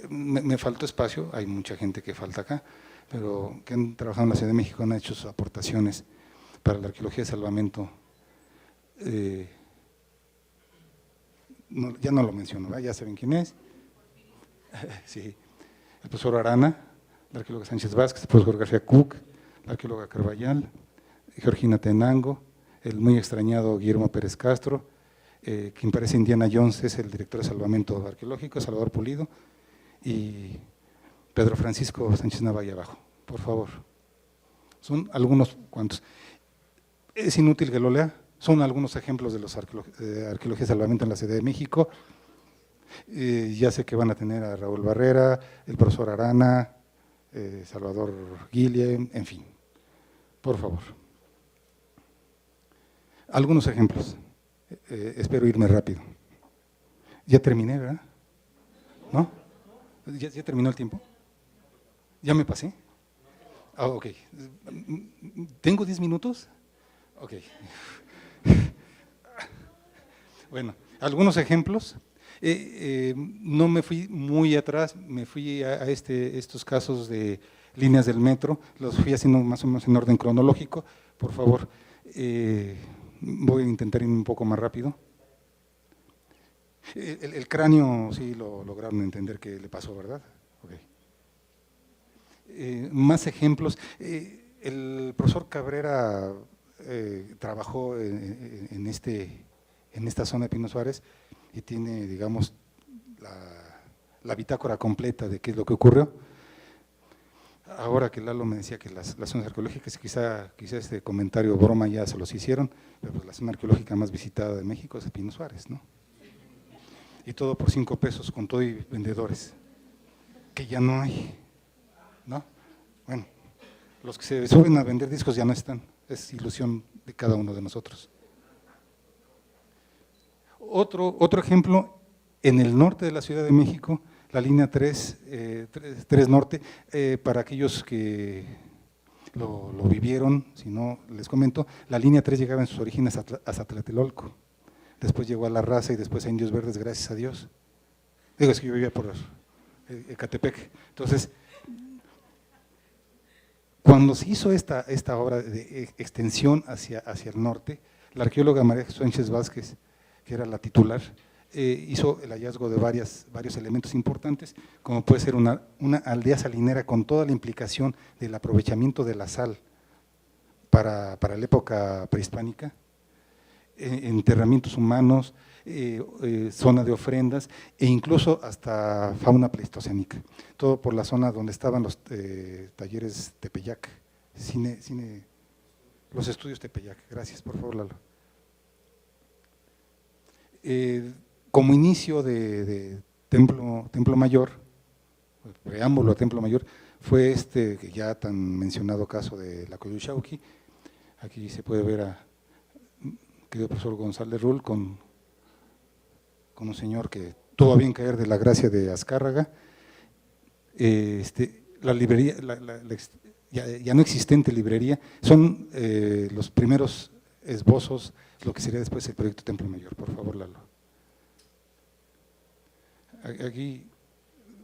Me faltó espacio, hay mucha gente que falta acá, pero que han trabajado en la Ciudad de México, han hecho sus aportaciones para la arqueología de salvamento. Ya no lo menciono, ¿verdad? Ya saben quién es. Sí, el profesor Arana, la arqueóloga Sánchez Vázquez, el profesor García Cook, la arqueóloga Carvallal, Georgina Tenango, el muy extrañado Guillermo Pérez Castro, quien parece Indiana Jones es el director de salvamento arqueológico, Salvador Pulido, y Pedro Francisco Sánchez Nava ahí abajo, por favor. Son algunos cuantos. Es inútil que lo lea, Son algunos ejemplos de los arqueología y salvamento en la Ciudad de México. Ya sé que van a tener a Raúl Barrera, el profesor Arana, Salvador Guillem, en fin, por favor. Algunos ejemplos, espero irme rápido. Ya terminé, ¿verdad? ¿No? ¿Ya terminó el tiempo? ¿Ya me pasé? Ah, ok. ¿Tengo 10 minutos? Ok. Bueno, algunos ejemplos. No me fui muy atrás, me fui a estos casos de líneas del metro, los fui haciendo más o menos en orden cronológico. Por favor, voy a intentar ir un poco más rápido. El cráneo sí lo lograron entender qué le pasó, ¿verdad? Okay. Más ejemplos. El profesor Cabrera trabajó en esta zona de Pino Suárez y tiene, digamos, la bitácora completa de qué es lo que ocurrió. Ahora que Lalo me decía que las zonas arqueológicas, quizá este comentario broma ya se los hicieron, pero pues la zona arqueológica más visitada de México es Pino Suárez, ¿no? Y todo por 5 pesos con todo y vendedores, que ya no hay, ¿no? Bueno, los que se suben a vender discos ya no están, es ilusión de cada uno de nosotros. Otro ejemplo, en el norte de la Ciudad de México, la línea 3 Norte, para aquellos que lo vivieron, si no les comento, la línea 3 llegaba en sus orígenes hasta Tlatelolco, después llegó a La Raza y después a Indios Verdes, gracias a Dios. Digo, es que yo vivía por Ecatepec. Entonces, cuando se hizo esta obra de extensión hacia el norte, la arqueóloga María Sánchez Vázquez, que era la titular, hizo el hallazgo de varios elementos importantes, como puede ser una aldea salinera con toda la implicación del aprovechamiento de la sal para la época prehispánica, enterramientos humanos, zona de ofrendas e incluso hasta fauna pleistocénica. Todo por la zona donde estaban los talleres Tepeyac, los estudios Tepeyac. Gracias, por favor, Lalo. Como inicio de Templo Mayor, preámbulo a Templo Mayor, fue que ya tan mencionado caso de la Coyuxauqui. Aquí se puede ver a querido profesor González Rull con un señor que tuvo a bien caer de la gracia de Azcárraga. La librería, ya no existente librería, son los primeros esbozos, lo que sería después el proyecto Templo Mayor. Por favor, Lalo. Aquí,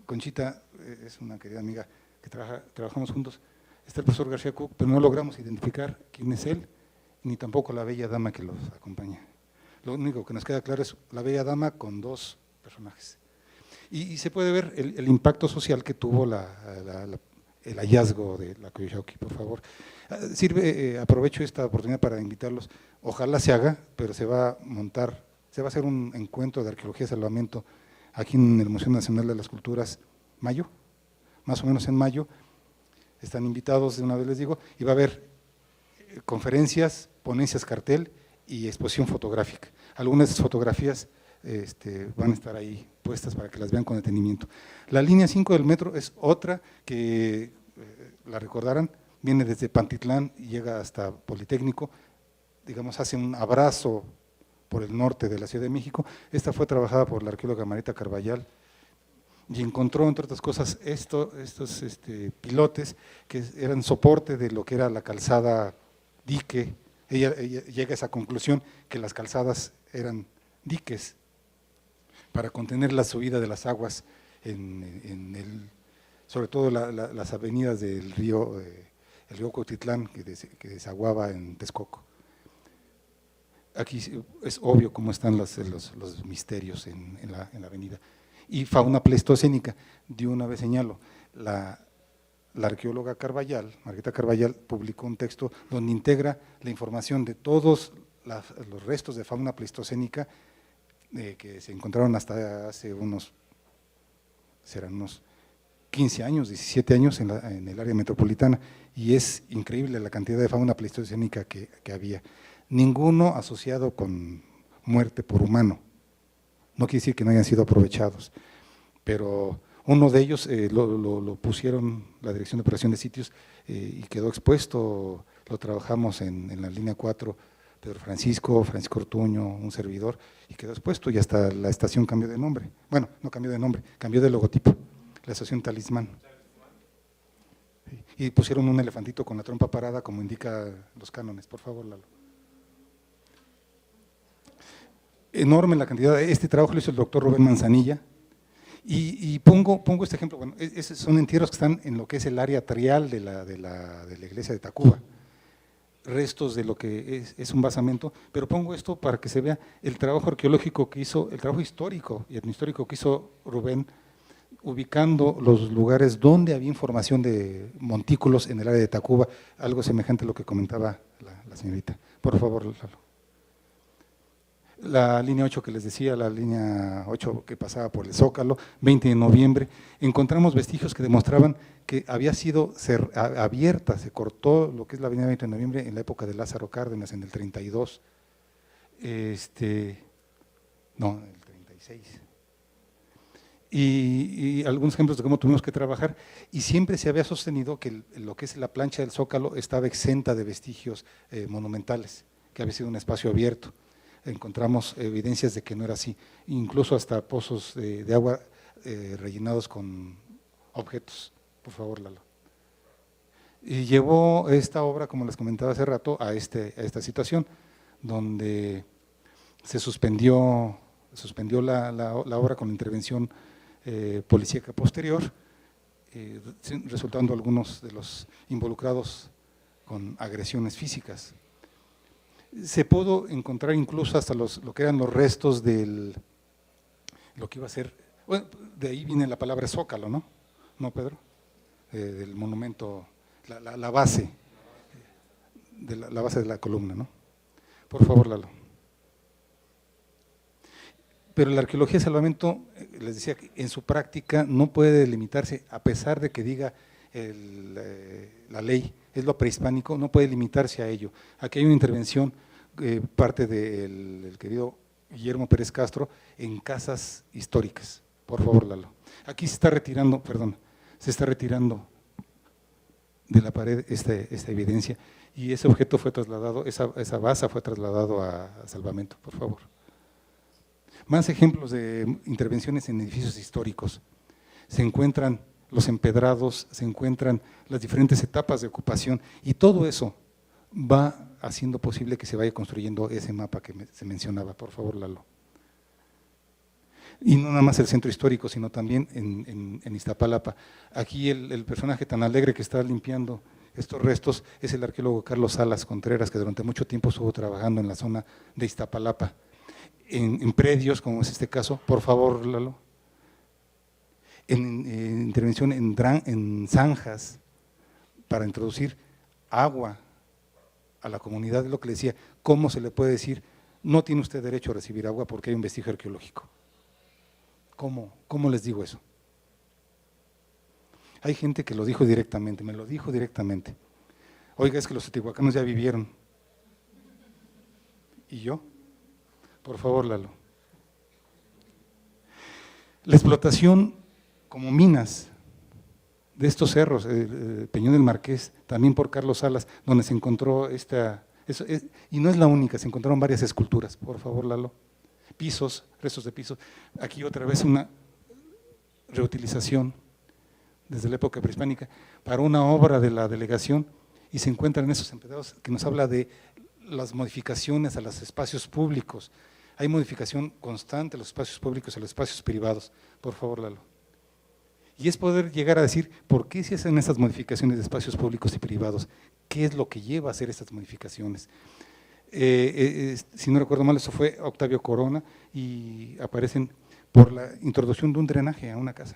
Conchita es una querida amiga que trabajamos juntos. Está el profesor García Cook, pero no logramos identificar quién es él, ni tampoco la bella dama que los acompaña. Lo único que nos queda claro es la bella dama con 2 personajes. Y se puede ver el impacto social que tuvo el hallazgo de la Coyuxauqui, por favor. Aprovecho esta oportunidad para invitarlos, ojalá se haga, pero se va a hacer un encuentro de arqueología y salvamento aquí en el Museo Nacional de las Culturas, más o menos en mayo. Están invitados, de una vez les digo, y va a haber conferencias, ponencias cartel y exposición fotográfica. Algunas de esas fotografías van a estar ahí puestas para que las vean con detenimiento. La línea 5 del metro es otra que, la recordarán, viene desde Pantitlán y llega hasta Politécnico, digamos, hace un abrazo por el norte de la Ciudad de México. Esta fue trabajada por la arqueóloga Marita Carballal y encontró, entre otras cosas, estos pilotes que eran soporte de lo que era la calzada dique. Ella llega a esa conclusión que las calzadas eran diques para contener la subida de las aguas sobre todo las avenidas del río, el río Cuautitlán, que desaguaba en Texcoco. Aquí es obvio cómo están los misterios en la avenida. Y fauna pleistocénica, de una vez señalo, la arqueóloga Carballal, Margarita Carballal, publicó un texto donde integra la información de todos los restos de fauna pleistocénica que se encontraron hasta hace serán unos 15 años, 17 años en el área metropolitana, y es increíble la cantidad de fauna pleistocénica que había. Ninguno asociado con muerte por humano. No quiere decir que no hayan sido aprovechados, pero uno de ellos lo pusieron la Dirección de Operación de Sitios y quedó expuesto, lo trabajamos en la línea 4, Pedro Francisco Ortuño, un servidor, y quedó expuesto, y hasta la estación cambió de nombre. Bueno, no cambió de nombre, cambió de logotipo, la estación Talismán. Y pusieron un elefantito con la trompa parada, como indica los cánones. Por favor, Lalo. Enorme la cantidad. Este trabajo lo hizo el doctor Rubén Manzanilla, y pongo este ejemplo. Bueno, son entierros que están en lo que es el área trial de la iglesia de Tacuba, restos de lo que es un basamento, pero pongo esto para que se vea el trabajo arqueológico que hizo, el trabajo histórico y etnohistórico que hizo Rubén, ubicando los lugares donde había información de montículos en el área de Tacuba, algo semejante a lo que comentaba la señorita. Por favor, Lalo. La línea 8 que les decía, la línea 8 que pasaba por el Zócalo, 20 de noviembre, encontramos vestigios que demostraban que había sido abierta, se cortó lo que es la avenida 20 de noviembre en la época de Lázaro Cárdenas, en el 32, no, en el 36. Y algunos ejemplos de cómo tuvimos que trabajar, y siempre se había sostenido que lo que es la plancha del Zócalo estaba exenta de vestigios monumentales, que había sido un espacio abierto. Encontramos evidencias de que no era así, incluso hasta pozos de agua rellenados con objetos. Por favor, Lalo. Y llevó esta obra, como les comentaba hace rato, a esta situación, donde se suspendió la obra con la intervención policíaca posterior, resultando algunos de los involucrados con agresiones físicas. Se pudo encontrar incluso hasta lo que eran los restos lo que iba a ser, bueno, de ahí viene la palabra zócalo, ¿no? ¿No, Pedro? Del monumento, la base, la base de la columna, ¿no? Por favor, Lalo. Pero la arqueología de salvamento, les decía, que en su práctica no puede limitarse, a pesar de que diga la ley, es lo prehispánico, no puede limitarse a ello. Aquí hay una intervención, parte del querido Guillermo Pérez Castro, en casas históricas. Por favor, Lalo. Aquí se está retirando de la pared esta evidencia, y ese objeto fue trasladado, esa basa fue trasladado a salvamento. Por favor. Más ejemplos de intervenciones en edificios históricos. Se encuentran los empedrados, se encuentran las diferentes etapas de ocupación, y todo eso va haciendo posible que se vaya construyendo ese mapa que se mencionaba. Por favor, Lalo. Y no nada más el centro histórico, sino también en Iztapalapa. Aquí el personaje tan alegre que está limpiando estos restos es el arqueólogo Carlos Salas Contreras, que durante mucho tiempo estuvo trabajando en la zona de Iztapalapa, en predios, como es este caso. Por favor, Lalo. En intervención en zanjas para introducir agua a la comunidad. Es lo que le decía, ¿cómo se le puede decir no tiene usted derecho a recibir agua porque hay un vestigio arqueológico? ¿Cómo les digo eso? Hay gente que lo dijo directamente, me lo dijo directamente. Oiga, es que los teotihuacanos ya vivieron. ¿Y yo? Por favor, Lalo. La explotación como minas de estos cerros, Peñón del Marqués, también por Carlos Salas, donde se encontró y no es la única, se encontraron varias esculturas. Por favor, Lalo. Pisos, restos de pisos. Aquí otra vez una reutilización desde la época prehispánica para una obra de la delegación, y se encuentran esos empedrados que nos habla de las modificaciones a los espacios públicos. Hay modificación constante a los espacios públicos y a los espacios privados. Por favor, Lalo. Y es poder llegar a decir, ¿por qué se hacen estas modificaciones de espacios públicos y privados? ¿Qué es lo que lleva a hacer estas modificaciones? Si no recuerdo mal, eso fue Octavio Corona, y aparecen por la introducción de un drenaje a una casa.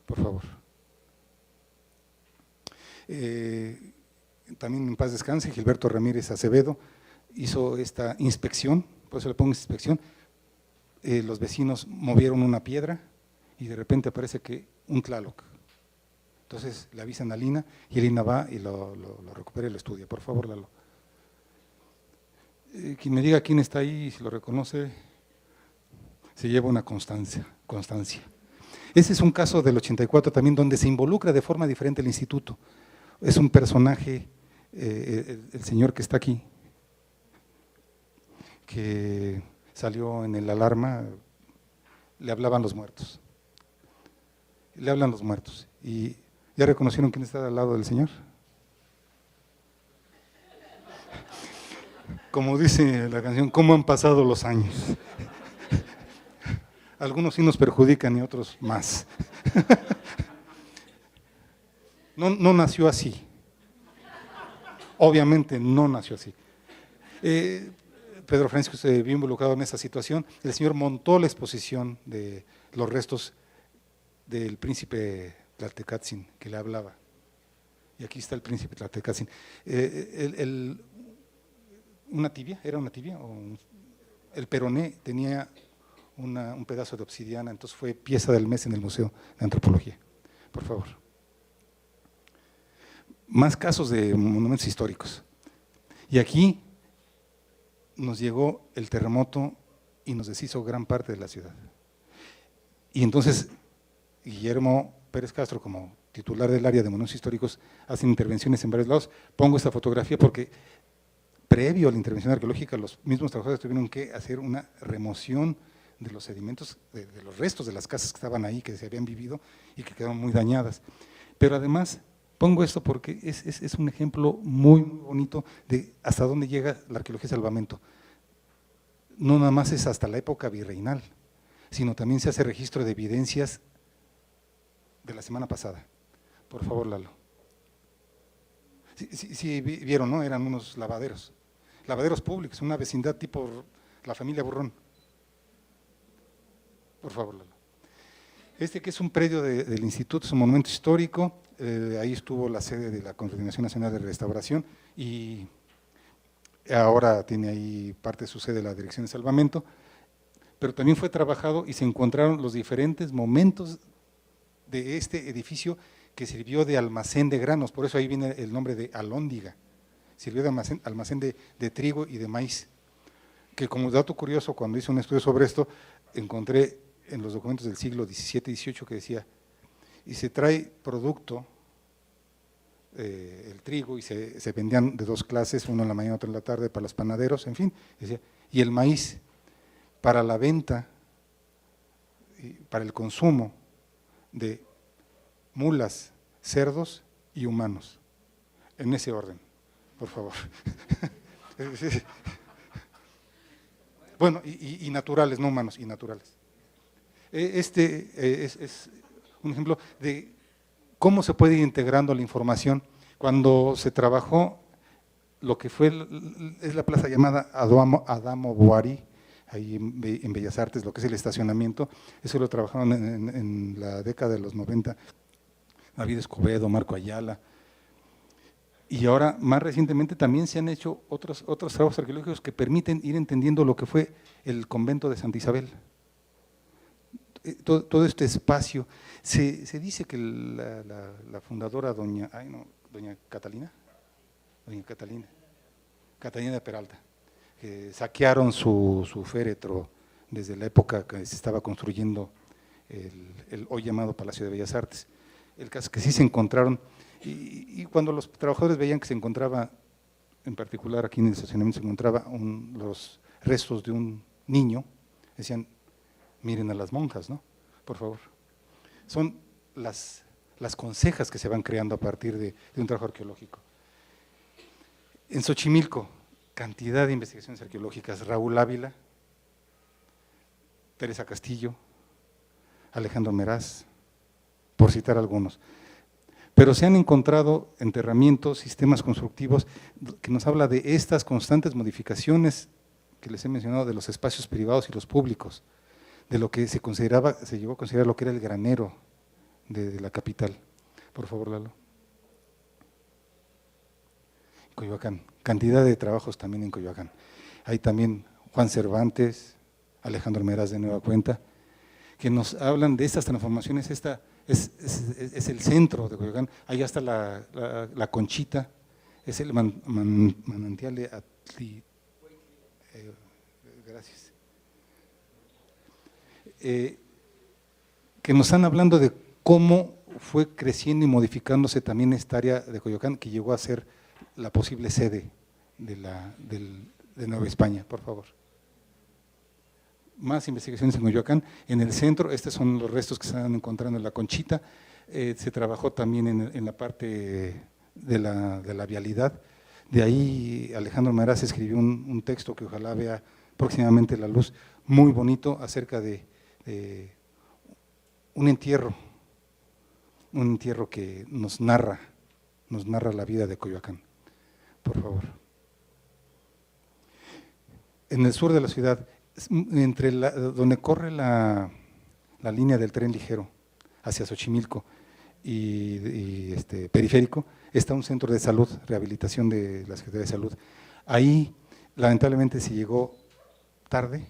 Por favor. También en paz descanse, Gilberto Ramírez Acevedo hizo esta inspección, por eso le pongo inspección. Los vecinos movieron una piedra y de repente aparece que un Tlaloc. Entonces le avisan a Lina y Lina va y lo recupera y lo estudia. Por favor, Lalo. Quien me diga quién está ahí, si lo reconoce, se lleva una constancia. Ese es un caso del 84 también, donde se involucra de forma diferente el instituto. Es un personaje, el señor que está aquí, que salió en el Alarma, le hablaban los muertos. Le hablan los muertos. ¿Y ya reconocieron quién está al lado del señor? Como dice la canción, ¿cómo han pasado los años? Algunos sí nos perjudican y otros más. No nació así. Obviamente no nació así. Pedro Francisco se vio involucrado en esa situación. El señor montó la exposición de los restos del príncipe Tlaltecatzin que le hablaba. Y aquí está el príncipe Tlaltecatzin. ¿Una tibia? ¿Era una tibia? El peroné tenía un pedazo de obsidiana, entonces fue pieza del mes en el Museo de Antropología. Por favor. Más casos de monumentos históricos. Y aquí nos llegó el terremoto y nos deshizo gran parte de la ciudad. Y entonces Guillermo Pérez Castro, como titular del área de monumentos históricos, hace intervenciones en varios lados. Pongo esta fotografía porque previo a la intervención arqueológica, los mismos trabajadores tuvieron que hacer una remoción de los sedimentos, de los restos de las casas que estaban ahí, que se habían vivido y que quedaron muy dañadas. Pero además, pongo esto porque es un ejemplo muy bonito de hasta dónde llega la arqueología de salvamento. No nada más es hasta la época virreinal, sino también se hace registro de evidencias de la semana pasada. Por favor, Lalo. Sí, vieron, ¿no? Eran unos lavaderos públicos, una vecindad tipo la familia Burrón. Por favor, Lalo. Este que es un predio del instituto, es un monumento histórico, ahí estuvo la sede de la Coordinación Nacional de Restauración y ahora tiene ahí parte de su sede la Dirección de Salvamento, pero también fue trabajado y se encontraron los diferentes momentos de este edificio que sirvió de almacén de granos, por eso ahí viene el nombre de Alhóndiga, sirvió de almacén de trigo y de maíz, que como dato curioso, cuando hice un estudio sobre esto, encontré en los documentos del siglo XVII y XVIII que decía, y se trae producto, el trigo, y se vendían de dos clases, uno en la mañana, otro en la tarde, para los panaderos, en fin, decía, y el maíz para la venta, para el consumo de mulas, cerdos y humanos, en ese orden, por favor. Bueno, y naturales, no humanos, y naturales. Este es un ejemplo de cómo se puede ir integrando la información. Cuando se trabajó lo que fue, es la plaza llamada Adamo Boari, ahí en Bellas Artes, lo que es el estacionamiento, eso lo trabajaron en la década de los 90, David Escobedo, Marco Ayala, y ahora más recientemente también se han hecho otros trabajos arqueológicos que permiten ir entendiendo lo que fue el convento de Santa Isabel. Todo este espacio, se dice que la fundadora doña Catalina de Peralta, que saquearon su féretro desde la época que se estaba construyendo el hoy llamado Palacio de Bellas Artes. El caso es que sí se encontraron, y cuando los trabajadores veían que se encontraba, en particular aquí en el estacionamiento se encontraba los restos de un niño, decían, miren a las monjas, ¿no? Por favor. Son las consejas que se van creando a partir de un trabajo arqueológico. En Xochimilco, cantidad de investigaciones arqueológicas, Raúl Ávila, Teresa Castillo, Alejandro Meraz, por citar algunos. Pero se han encontrado enterramientos, sistemas constructivos, que nos habla de estas constantes modificaciones que les he mencionado de los espacios privados y los públicos, de lo que se llegó a considerar lo que era el granero de la capital. Por favor, Lalo. Coyoacán, cantidad de trabajos también en Coyoacán. Hay también Juan Cervantes, Alejandro Meraz de nueva cuenta, que nos hablan de estas transformaciones, esta es el centro de Coyoacán. Ahí está la Conchita, es el manantial de Atli. Gracias. Que nos están hablando de cómo fue creciendo y modificándose también esta área de Coyoacán, que llegó a ser la posible sede de Nueva España, por favor. Más investigaciones en Coyoacán. En el centro, estos son los restos que se están encontrando en la Conchita. Se trabajó también en la parte de la vialidad. De ahí Alejandro Meraz escribió un texto que ojalá vea próximamente la luz, muy bonito, acerca de un entierro que nos narra la vida de Coyoacán. Por favor. En el sur de la ciudad, donde corre la línea del tren ligero hacia Xochimilco y periférico, está un centro de salud, rehabilitación de la Secretaría de Salud. Ahí, lamentablemente, se llegó tarde,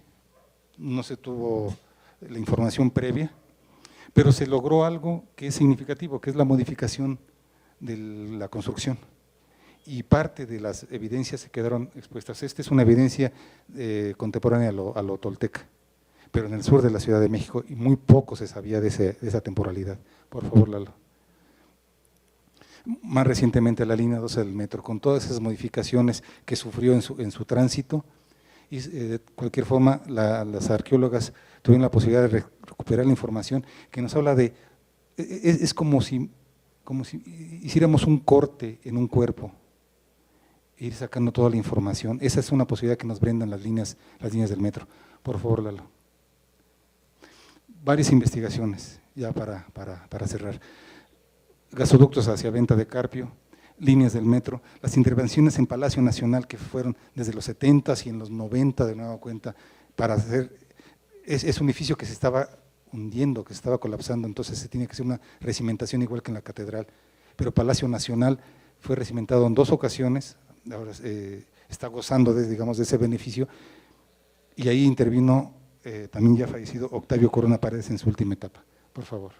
no se tuvo la información previa, pero se logró algo que es significativo, que es la modificación de la construcción. Y parte de las evidencias se quedaron expuestas. Esta es una evidencia contemporánea a lo tolteca, pero en el sur de la Ciudad de México, y muy poco se sabía de esa temporalidad. Por favor, Lalo. Más recientemente la línea 12 del metro, con todas esas modificaciones que sufrió en su tránsito, y de cualquier forma las arqueólogas tuvieron la posibilidad de recuperar la información que nos habla de, es como si hiciéramos un corte en un cuerpo, ir sacando toda la información. Esa es una posibilidad que nos brindan las líneas del metro. Por favor, Lalo. Varias investigaciones, ya para cerrar. Gasoductos hacia Venta de Carpio, líneas del metro, las intervenciones en Palacio Nacional que fueron desde los 70s y en los 90 de nueva cuenta para hacer, es un edificio que se estaba hundiendo, que se estaba colapsando, entonces se tiene que hacer una recimentación igual que en la catedral, pero Palacio Nacional fue recimentado en 2 ocasiones, ahora está gozando de ese beneficio, y ahí intervino también ya fallecido Octavio Corona Paredes en su última etapa. Por favor.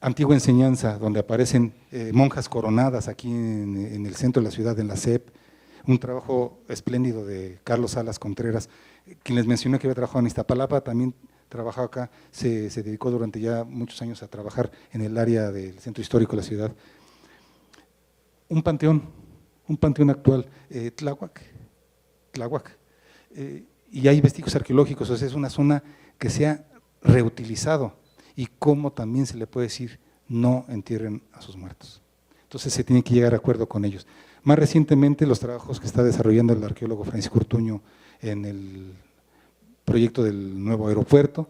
Antigua enseñanza, donde aparecen monjas coronadas aquí en el centro de la ciudad, en la SEP, un trabajo espléndido de Carlos Salas Contreras, quien les mencioné que había trabajado en Iztapalapa, también trabajó acá, se dedicó durante ya muchos años a trabajar en el área del centro histórico de la ciudad. Un panteón actual, Tláhuac, y hay vestigios arqueológicos, o sea, es una zona que se ha reutilizado, y cómo también se le puede decir no entierren a sus muertos. Entonces se tiene que llegar a acuerdo con ellos. Más recientemente los trabajos que está desarrollando el arqueólogo Francisco Ortuño en el proyecto del nuevo aeropuerto,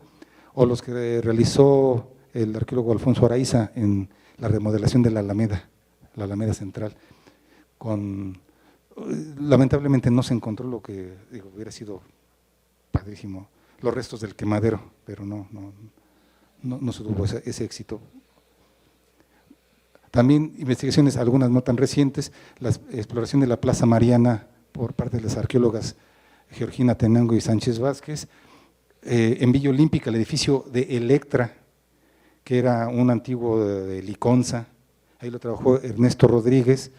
o los que realizó el arqueólogo Alfonso Araiza en la remodelación de la Alameda Central. Lamentablemente no se encontró lo que hubiera sido padrísimo, los restos del quemadero, pero no se tuvo ese éxito. También investigaciones, algunas no tan recientes, la exploración de la Plaza Mariana por parte de las arqueólogas Georgina Tenango y Sánchez Vázquez, en Villa Olímpica, el edificio de Electra, que era un antiguo de Liconza, ahí lo trabajó Ernesto Rodríguez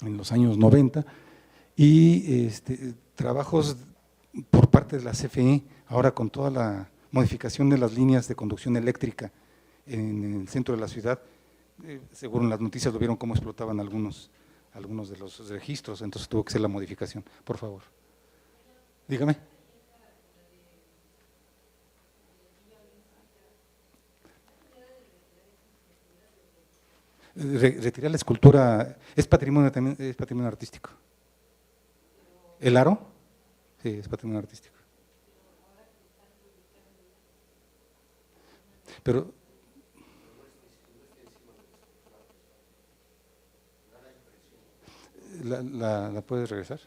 en los años 90, y trabajos por parte de la CFE, ahora con toda la modificación de las líneas de conducción eléctrica en el centro de la ciudad. Seguro en las noticias lo vieron cómo explotaban algunos de los registros, entonces tuvo que ser la modificación. Por favor. Dígame. Retirar la escultura, es patrimonio también, es patrimonio artístico. ¿El aro? Sí, es patrimonio artístico. Pero ¿la puedes regresar?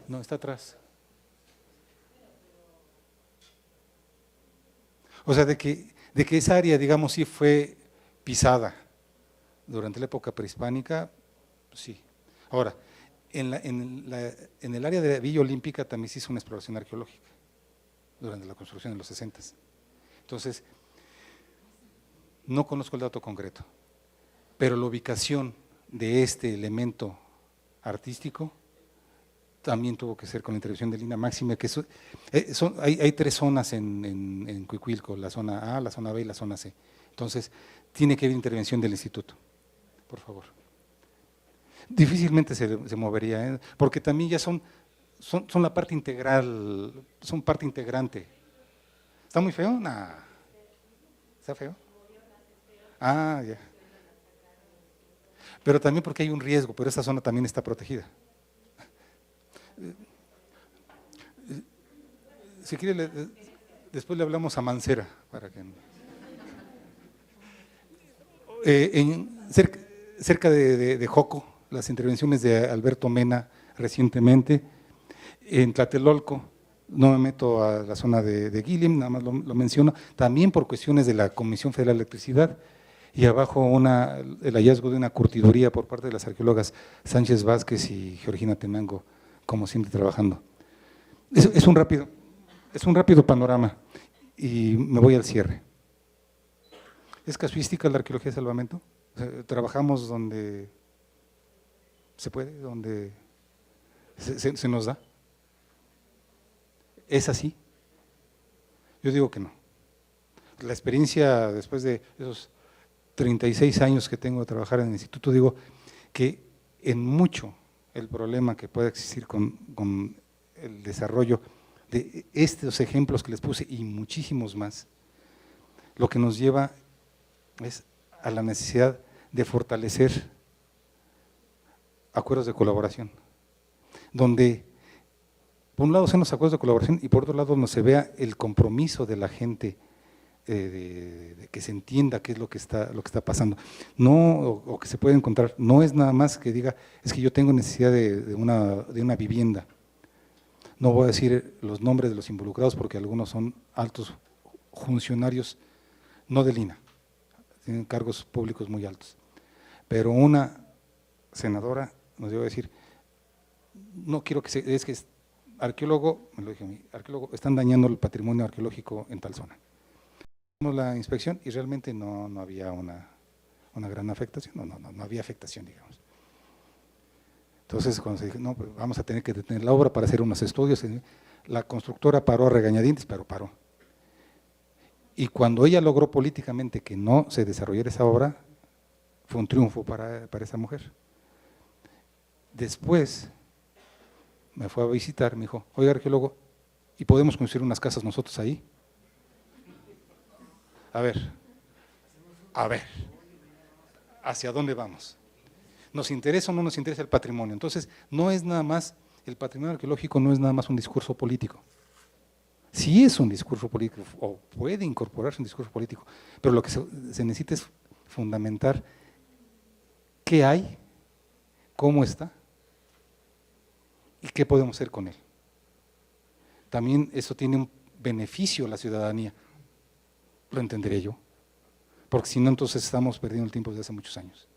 No, está atrás. O sea, de que esa área, digamos, sí fue pisada durante la época prehispánica, sí. Ahora, en el área de Villa Olímpica también se hizo una exploración arqueológica durante la construcción de los 60s. Entonces, no conozco el dato concreto, pero la ubicación de este elemento artístico también tuvo que ser con la intervención de Lina Máxime, que hay 3 zonas en Cuicuilco, la zona A, la zona B y la zona C. Entonces, tiene que haber intervención del instituto, por favor. Difícilmente se movería, porque también ya son la parte integral, son parte integrante. ¿Está muy feo? Nah. ¿Está feo? Ah, ya. Pero también porque hay un riesgo, pero esa zona también está protegida. Si quiere, después le hablamos a Mancera para que. Cerca de Joco, las intervenciones de Alberto Mena recientemente, en Tlatelolco, no me meto a la zona de Guilhem, nada más lo menciono, también por cuestiones de la Comisión Federal de Electricidad, y abajo el hallazgo de una curtiduría por parte de las arqueólogas Sánchez Vázquez y Georgina Tenango, como siempre trabajando. Es un rápido panorama y me voy al cierre. ¿Es casuística la arqueología de salvamento? O sea, trabajamos donde se puede, donde se nos da. ¿Es así? Yo digo que no. La experiencia después de esos 36 años que tengo de trabajar en el instituto, digo que en mucho el problema que puede existir con el desarrollo de estos ejemplos que les puse y muchísimos más, lo que nos lleva es a la necesidad de fortalecer acuerdos de colaboración, donde por un lado sean los acuerdos de colaboración y por otro lado no se vea el compromiso de la gente, de que se entienda qué es lo que está pasando, no, o que se puede encontrar, no es nada más que diga, es que yo tengo necesidad de una vivienda. No voy a decir los nombres de los involucrados porque algunos son altos funcionarios, no del INAH, tienen cargos públicos muy altos, pero una senadora nos iba a decir, no quiero es que arqueólogo, me lo dije a mí, arqueólogo, están dañando el patrimonio arqueológico en tal zona. Hicimos la inspección y realmente no había una gran afectación, no había afectación, digamos. Entonces, cuando se dijo, no, pues vamos a tener que detener la obra para hacer unos estudios, la constructora paró a regañadientes, pero paró. Y cuando ella logró políticamente que no se desarrollara esa obra, fue un triunfo para esa mujer. Después me fue a visitar, me dijo, oiga arqueólogo, ¿y podemos construir unas casas nosotros ahí? A ver, ¿hacia dónde vamos? ¿Nos interesa o no nos interesa el patrimonio? Entonces, no es nada más, el patrimonio arqueológico no es nada más un discurso político. Sí es un discurso político, o puede incorporarse un discurso político, pero lo que se necesita es fundamentar qué hay, cómo está y qué podemos hacer con él. También eso tiene un beneficio a la ciudadanía, lo entenderé yo, porque si no entonces estamos perdiendo el tiempo desde hace muchos años.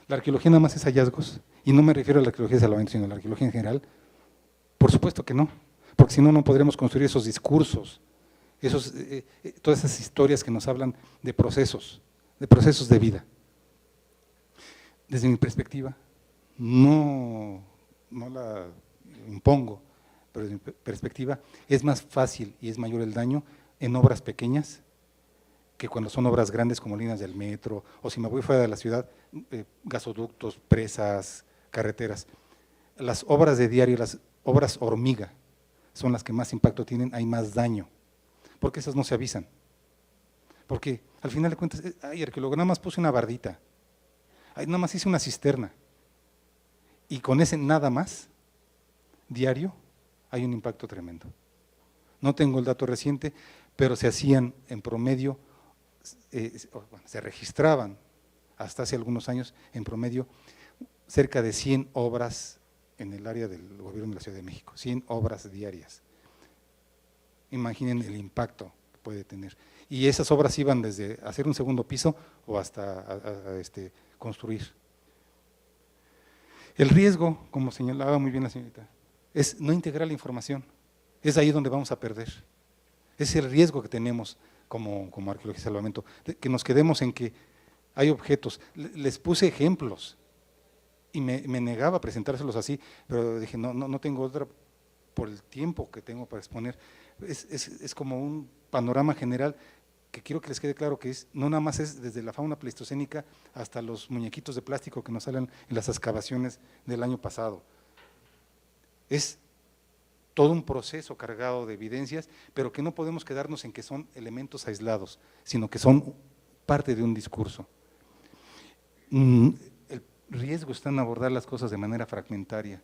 La arqueología nada más es hallazgos, y no me refiero a la arqueología de salvamento, sino a la arqueología en general. Por supuesto que no, porque si no, no podríamos construir esos discursos, todas esas historias que nos hablan de procesos de vida. Desde mi perspectiva, no la impongo, pero desde mi perspectiva es más fácil y es mayor el daño en obras pequeñas que cuando son obras grandes como líneas del metro, o si me voy fuera de la ciudad, gasoductos, presas, carreteras. Las obras de diario, las obras hormiga, son las que más impacto tienen, hay más daño, porque esas no se avisan. Porque al final de cuentas, ay arqueólogo, nada más puse una bardita, nada más hice una cisterna, y con ese nada más, diario, hay un impacto tremendo. No tengo el dato reciente, pero se hacían en promedio, se registraban hasta hace algunos años en promedio cerca de 100 obras en el área del gobierno de la Ciudad de México, 100 obras diarias. Imaginen el impacto que puede tener. Y esas obras iban desde hacer un segundo piso o hasta construir. El riesgo, como señalaba muy bien la señorita, es no integrar la información. Es ahí donde vamos a perder. Es el riesgo que tenemos como arqueología y salvamento, que nos quedemos en que hay objetos. Les puse ejemplos y me negaba a presentárselos así, pero dije, no tengo otra por el tiempo que tengo para exponer. Es como un panorama general que quiero que les quede claro que no nada más es desde la fauna pleistocénica hasta los muñequitos de plástico que nos salen en las excavaciones del año pasado. Es todo un proceso cargado de evidencias, pero que no podemos quedarnos en que son elementos aislados, sino que son parte de un discurso. El riesgo está en abordar las cosas de manera fragmentaria.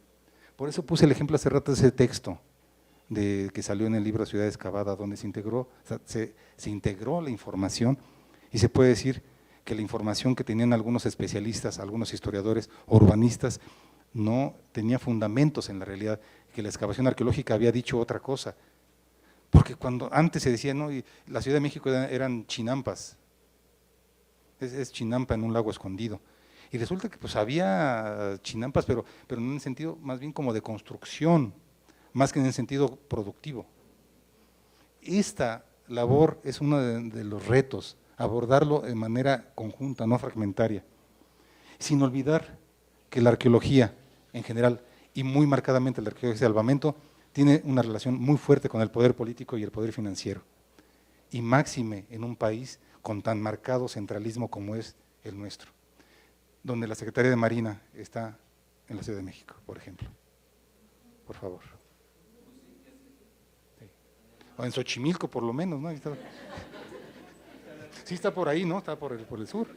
Por eso puse el ejemplo hace rato de ese texto que salió en el libro Ciudad Excavada, donde se integró la información, y se puede decir que la información que tenían algunos especialistas, algunos historiadores, urbanistas, no tenía fundamentos en la realidad, que la excavación arqueológica había dicho otra cosa. Porque cuando antes se decía, no, y la Ciudad de México eran chinampas, es chinampa en un lago escondido. Y resulta que pues había chinampas, pero en un sentido más bien como de construcción, más que en el sentido productivo. Esta labor es uno de los retos, abordarlo de manera conjunta, no fragmentaria, sin olvidar que la arqueología en general, y muy marcadamente la arqueología de salvamento, tiene una relación muy fuerte con el poder político y el poder financiero, y máxime en un país con tan marcado centralismo como es el nuestro, donde la Secretaría de Marina está en la Ciudad de México, por ejemplo. Por favor. Sí. O en Xochimilco, por lo menos, ¿no? Sí está por ahí, ¿no? Está por el sur.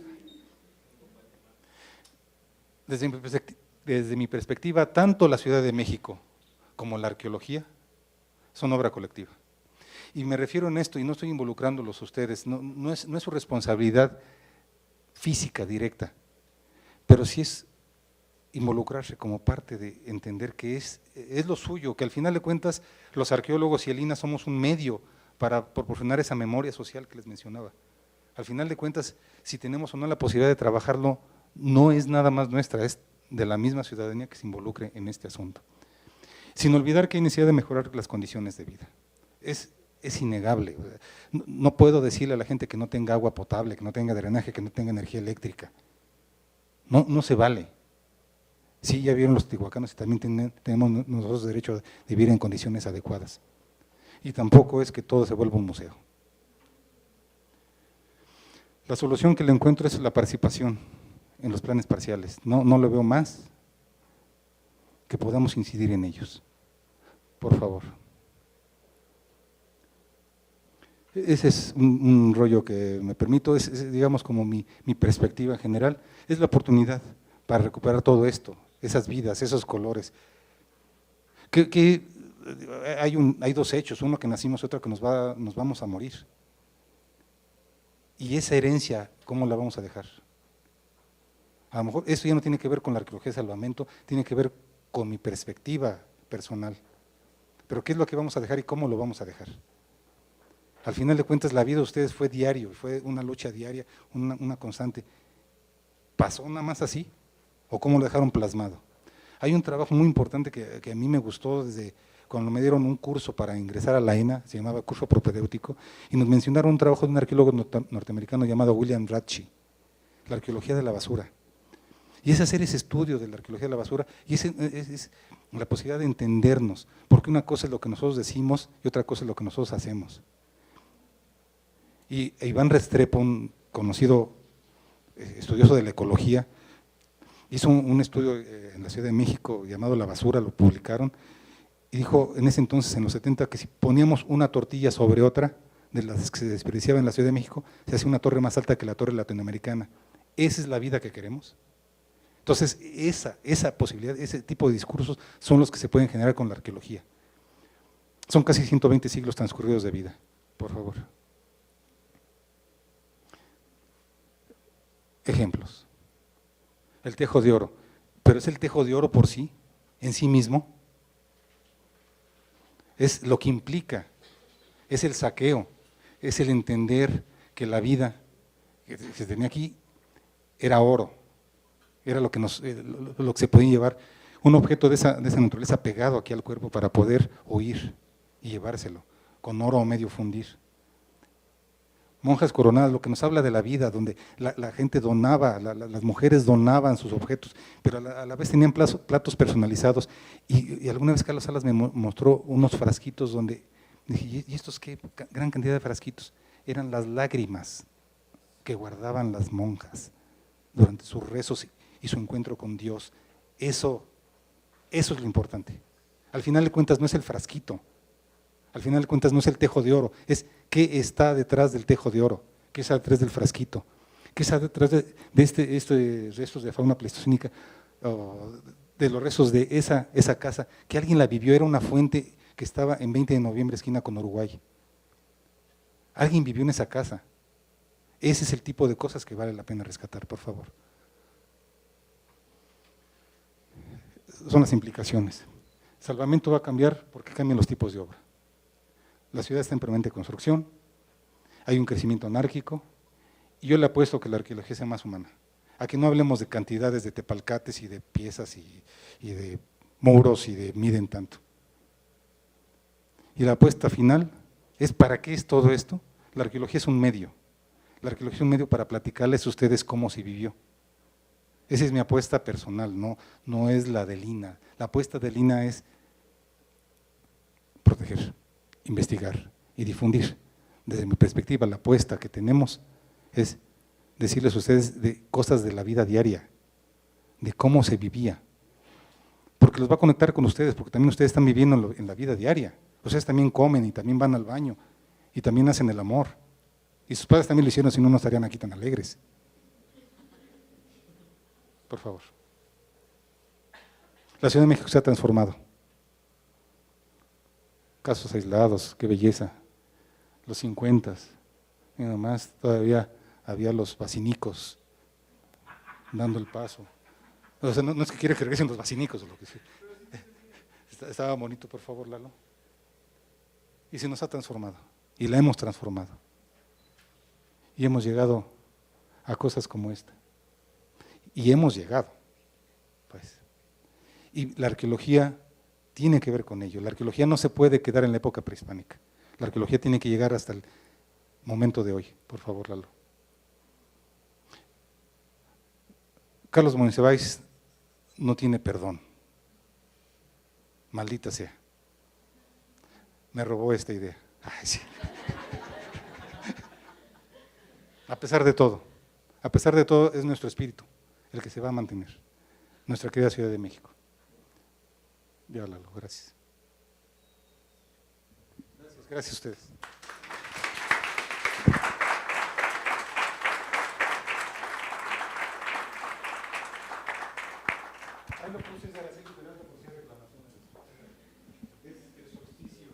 Desde mi perspectiva, tanto la Ciudad de México como la arqueología son obra colectiva. Y me refiero en esto, y no estoy involucrándolos a ustedes, no es su responsabilidad física directa, pero sí es involucrarse como parte de entender que es lo suyo, que al final de cuentas los arqueólogos y el INAH somos un medio para proporcionar esa memoria social que les mencionaba. Al final de cuentas, si tenemos o no la posibilidad de trabajarlo, no es nada más nuestra, es de la misma ciudadanía que se involucre en este asunto. Sin olvidar que hay necesidad de mejorar las condiciones de vida. Es innegable. No puedo decirle a la gente que no tenga agua potable, que no tenga drenaje, que no tenga energía eléctrica. No se vale. Sí, ya vieron los teotihuacanos y también tenemos nosotros derecho de vivir en condiciones adecuadas. Y tampoco es que todo se vuelva un museo. La solución que le encuentro es la participación en los planes parciales. No lo veo más que podamos incidir en ellos. Por favor. Ese es un rollo que me permito, es digamos como mi perspectiva general, es la oportunidad para recuperar todo esto, esas vidas, esos colores. Hay dos hechos, uno que nacimos y otro que nos vamos a morir. Y esa herencia, ¿cómo la vamos a dejar? A lo mejor eso ya no tiene que ver con la arqueología de salvamento, tiene que ver con mi perspectiva personal. Pero ¿qué es lo que vamos a dejar y cómo lo vamos a dejar? Al final de cuentas, la vida de ustedes fue diario, fue una lucha diaria, una constante. ¿Pasó nada más así? ¿O cómo lo dejaron plasmado? Hay un trabajo muy importante que a mí me gustó desde cuando me dieron un curso para ingresar a la ENA, se llamaba curso propedéutico, y nos mencionaron un trabajo de un arqueólogo norteamericano llamado William Ratchey, la arqueología de la basura. Y es hacer ese estudio de la arqueología de la basura, y es la posibilidad de entendernos, porque una cosa es lo que nosotros decimos y otra cosa es lo que nosotros hacemos. Y Iván Restrepo, un conocido estudioso de la ecología, hizo un estudio en la Ciudad de México llamado La Basura, lo publicaron, y dijo en ese entonces, en los 70, que si poníamos una tortilla sobre otra, de las que se desperdiciaba en la Ciudad de México, se hacía una torre más alta que la torre latinoamericana. ¿Esa es la vida que queremos? Entonces, esa posibilidad, ese tipo de discursos son los que se pueden generar con la arqueología. Son casi 120 siglos transcurridos de vida, por favor. Ejemplos. El tejo de oro, pero es el tejo de oro por sí, en sí mismo. Es lo que implica, es el saqueo, es el entender que la vida que se tenía aquí era oro, era lo que se podía llevar, un objeto de esa naturaleza pegado aquí al cuerpo para poder huir y llevárselo, con oro o medio fundir. monjas coronadas, lo que nos habla de la vida, donde la gente donaba, las mujeres donaban sus objetos, pero a la vez tenían platos personalizados. Y alguna vez Carlos Salas me mostró unos frasquitos donde dije, ¿y estos qué? Gran cantidad de frasquitos. Eran las lágrimas que guardaban las monjas durante sus rezos y su encuentro con Dios. Eso es lo importante. Al final de cuentas no es el frasquito, al final de cuentas no es el tejo de oro, es qué está detrás del tejo de oro, qué está detrás del frasquito, qué está detrás de restos de fauna pleistocénica, de los restos de esa casa, que alguien la vivió, era una fuente que estaba en 20 de noviembre, esquina con Uruguay. Alguien vivió en esa casa. Ese es el tipo de cosas que vale la pena rescatar, por favor. Son las implicaciones. Salvamento va a cambiar porque cambian los tipos de obra. La ciudad está en permanente construcción, hay un crecimiento anárquico, y yo le apuesto que la arqueología sea más humana. Aquí no hablemos de cantidades de tepalcates y de piezas y de muros y de miden tanto. Y la apuesta final es, ¿para qué es todo esto? La arqueología es un medio. La arqueología es un medio para platicarles a ustedes cómo se vivió. Esa es mi apuesta personal, no es la de Lina. La apuesta de Lina es proteger, investigar y difundir. Desde mi perspectiva, la apuesta que tenemos es decirles a ustedes de cosas de la vida diaria, de cómo se vivía, porque los va a conectar con ustedes, porque también ustedes están viviendo en la vida diaria. Ustedes también comen y también van al baño y también hacen el amor. Y sus padres también lo hicieron, si no, no estarían aquí tan alegres. Por favor. La Ciudad de México se ha transformado. Casos aislados, qué belleza. Los 50, y nomás todavía había los basinicos dando el paso. O sea, no es que quiera que regresen los basinicos o lo que sea. Estaba bonito, por favor, Lalo. Y se nos ha transformado, y la hemos transformado. Y hemos llegado a cosas como esta. Y hemos llegado, pues. Y la arqueología tiene que ver con ello. La arqueología no se puede quedar en la época prehispánica. La arqueología tiene que llegar hasta el momento de hoy. Por favor, Lalo. Carlos Monsiváis no tiene perdón. Maldita sea. Me robó esta idea. Ay, sí. A pesar de todo es nuestro espíritu el que se va a mantener. Nuestra querida Ciudad de México. Ya, Lalo, gracias. Gracias a ustedes. Ahí lo puse, Araceli, pero ahorita puse reclamaciones. Es el solsticio.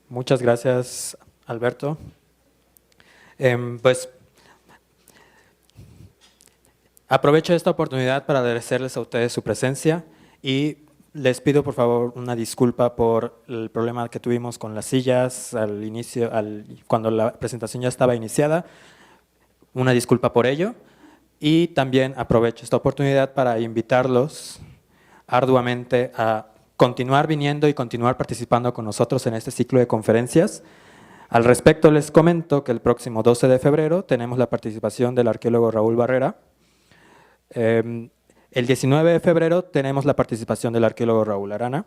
Muchas gracias, Alberto. Pues aprovecho esta oportunidad para agradecerles a ustedes su presencia y les pido por favor una disculpa por el problema que tuvimos con las sillas al inicio, cuando la presentación ya estaba iniciada. Una disculpa por ello. Y también aprovecho esta oportunidad para invitarlos arduamente a continuar viniendo y continuar participando con nosotros en este ciclo de conferencias. Al respecto, les comento que el próximo 12 de febrero tenemos la participación del arqueólogo Raúl Barrera. El 19 de febrero tenemos la participación del arqueólogo Raúl Arana.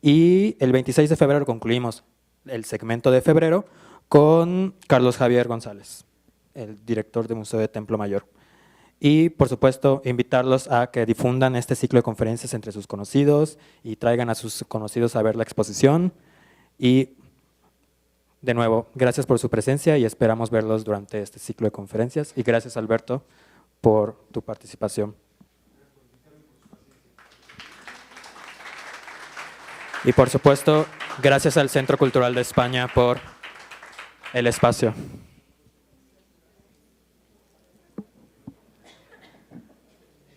Y el 26 de febrero concluimos el segmento de febrero con Carlos Javier González, el director del Museo de Templo Mayor. Y, por supuesto, invitarlos a que difundan este ciclo de conferencias entre sus conocidos y traigan a sus conocidos a ver la exposición. Y, de nuevo, gracias por su presencia y esperamos verlos durante este ciclo de conferencias. Y gracias, Alberto, por tu participación. Y, por supuesto, gracias al Centro Cultural de España por el espacio.